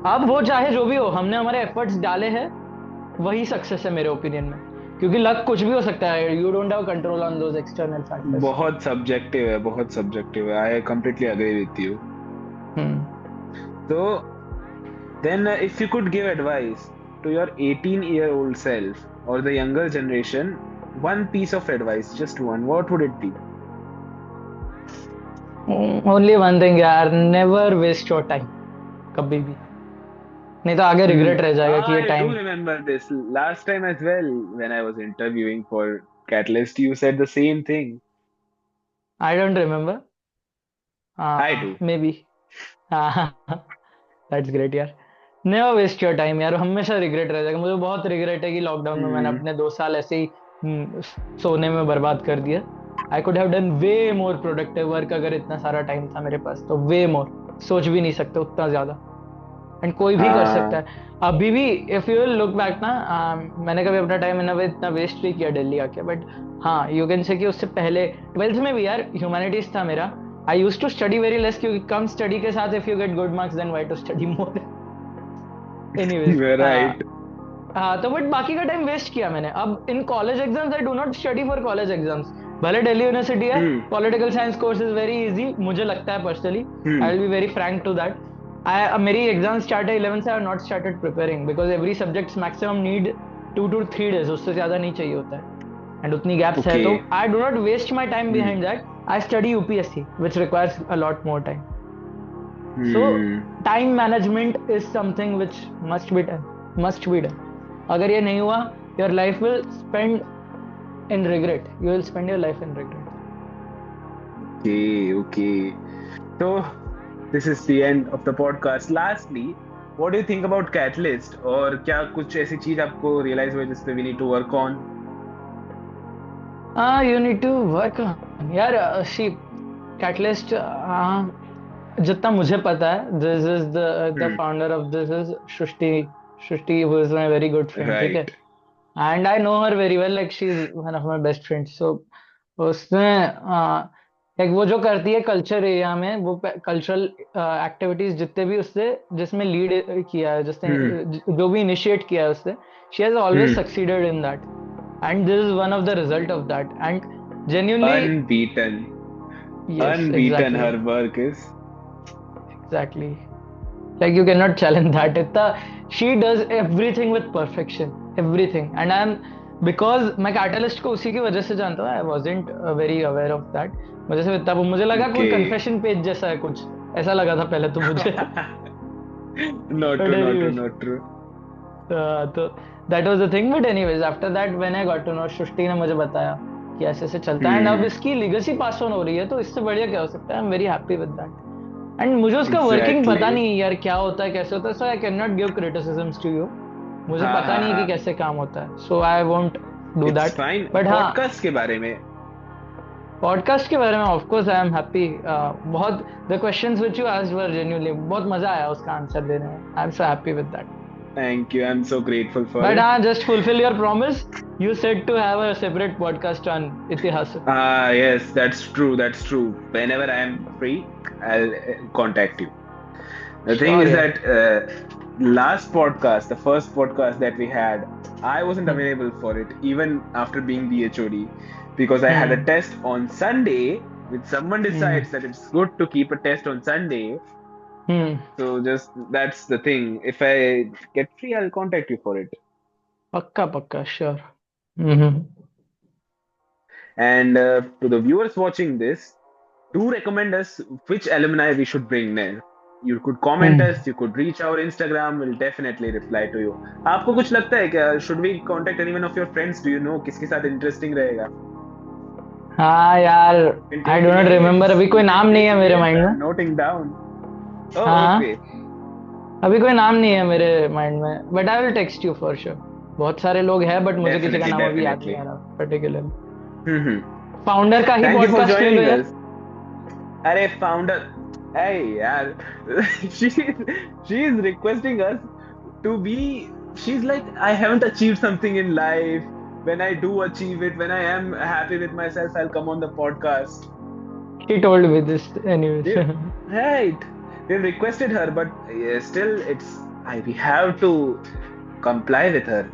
अब वो चाहे जो भी हो, हमने हमारे एफर्ट्स डाले हैं, वही सक्सेस है मेरे ओपिनियन में, क्योंकि लक कुछ भी हो सकता है, you don't have control on those external factors. बहुत सब्जेक्टिव है, I completely agree with you. So then if you could give advice to your 18-year-old self or the younger generation, one piece of advice, just one, what would it be? Only one thing यार, never waste your time, कभी भी, नहीं तो आगे regret रह जाएगा कि ये I do time. remember this last time as well when I was interviewing for Catalyst. You said the same thing. I don't remember, I do. May be, that's great यार। नेवर वेस्ट योर टाइम यार, हमेशा regret रह जाएगा। मुझे बहुत regret है कि lockdown में मैंने अपने 2 साल ऐसे ही सोने में बर्बाद कर दिया। I could have done way more productive work, अगर इतना सारा टाइम था मेरे पास तो वे मोर, सोच भी नहीं सकते उतना ज्यादा, एंड कोई भी कर सकता है अभी भी। इफ यू लुक बैक ना, मैंने कभी अपना टाइम इतना वेस्ट नहीं किया दिल्ली आके, बट हाँ यू कैन से कि उससे पहले 12th में भी यार ह्यूमैनिटीज था मेरा। I used to study very less, क्योंकि कम स्टडी के साथ if you get good marks then why to study more. Anyways, Right. हाँ तो बट बाकी का टाइम वेस्ट किया मैंने। अब in college exams I do not study for college exams, भले दिल्ली यूनिवर्सिटी है, political science course is very easy मुझे लगता है personally, I will be very frank to that. मेरी एग्जाम स्टार्ट है 11 से, I not started preparing because every subjects maximum need 2 to 3 days, उससे ज्यादा नहीं चाहिए होता है, एंड उतनी गैप्स है, तो Okay. I do not waste my time Hmm. Behind that. I study UPSC which requires a lot more time. So Hmm. time management is something which must be done. Must be done. अगर ये नहीं हुआ, your life will spend in regret. You will spend your life in regret. Okay. Okay. So this is the end of the podcast. Lastly, what do you think about Catalyst? और क्या कुछ ऐसी चीज आपको realize हुई जिस पे we need to work on? You need to work on. यार, see, Catalyst, जितना मुझे पता है, this is the founder of this is Shrishti, who is my very good friend, ठीक है? Right. And I know her very well, like she is one of my best friends. So उसने like वो जो करती है culture area में, वो cultural activities जितने भी उससे जिसमें लीड किया है, जिसने जो भी इनिशिएट किया है उससे, she has always succeeded in that, and this is one of the result of that, and genuinely Unbeaten. yes, Unbeaten exactly, her work is. exactly, like you cannot challenge that. She does everything with perfection, everything, and because मैं catalyst को उसी की वजह से जानता हूँ. I wasn't very aware of that. मुझे लगा कोई Okay. कन्फेशन पेज जैसा है कुछ, ऐसा लगा था पहले तो मुझे. Not But true, not true, anyways, not true. तो that was the thing. But anyways, after that when I got to know, सृष्टि ने मुझे बताया कि ऐसे ऐसे चलता है, एंड अब इसकी लीगेसी पास ऑन हो रही है, तो इससे बढ़िया क्या हो सकता है. I am very happy with that. And मुझे उसका वर्किंग पता Exactly. नहीं यार, क्या होता है कैसे होता है, so I can not give criticisms to you. मुझे हाँ पता हाँ नहीं है कि हाँ. कैसे काम होता है, so I won't do It's that. fine. But हाँ, Podcast के बारे में. पॉडकास्ट के बारे में of course I am happy. बहुत the questions which you asked were genuinely बहुत मजा आया उसका आंसर देने में. I am so happy with that. Thank you. I'm so grateful for but it. हाँ, just fulfil your promise. You said to have a separate podcast on इतिहास. Ah, yes, that's true. That's true. Whenever I'm free, I'll contact you. The thing Sure, is yeah. that last podcast, the first podcast that we had, I wasn't available for it, even after being the HOD, because I had a test on Sunday, which someone decides that it's good to keep a test on Sunday. So just that's the thing. If I get free, I'll contact you for it. पक्का sure. And to the viewers watching this, do recommend us which alumni we should bring next. You could comment us, you could reach our Instagram, we'll definitely reply to you. आपको कुछ लगता है क्या? Should we contact anyone of your friends? Do you know किसके साथ interesting रहेगा? हाँ यार, आई डो नॉट रिमेम्बर. अभी कोई नाम नहीं है मेरे माइंड में. Noting down. Oh, हाँ, okay. अभी कोई नाम नहीं है मेरे माइंड में, but I will text you for sure. बहुत सारे लोग हैं, बट मुझे किसी का Definitely, नाम अभी याद नहीं definitely. आ रहा पर्टिकुलरली. हम्म. फाउंडर का ही Thank you for पॉडकास्ट ले लो joining यार. us. अरे founder, hey यार, she's requesting us to be. She's like, I haven't achieved something in life. When I do achieve it, when I am happy with myself, I'll come on the podcast. He told me this anyways. Yeah. Right. We've requested her, but still, we have to comply with her.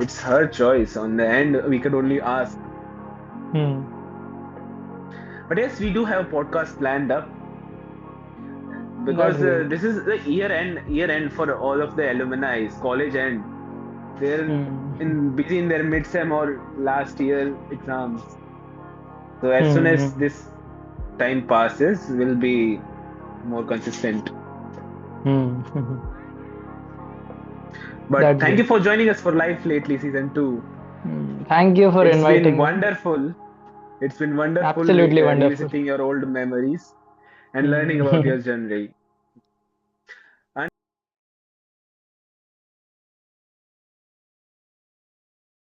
It's her choice. On the end, we could only ask. But yes, we do have a podcast planned up because this is the year end for all of the alumni, college end. They're busy in their mid-sem or last year exams. So as soon as this time passes, we'll be more consistent. But That's thank it. you for joining us for Life Lately Season 2. Thank you for It's inviting been me. wonderful. It's been wonderful Absolutely wonderful. revisiting your old memories and learning about your journey.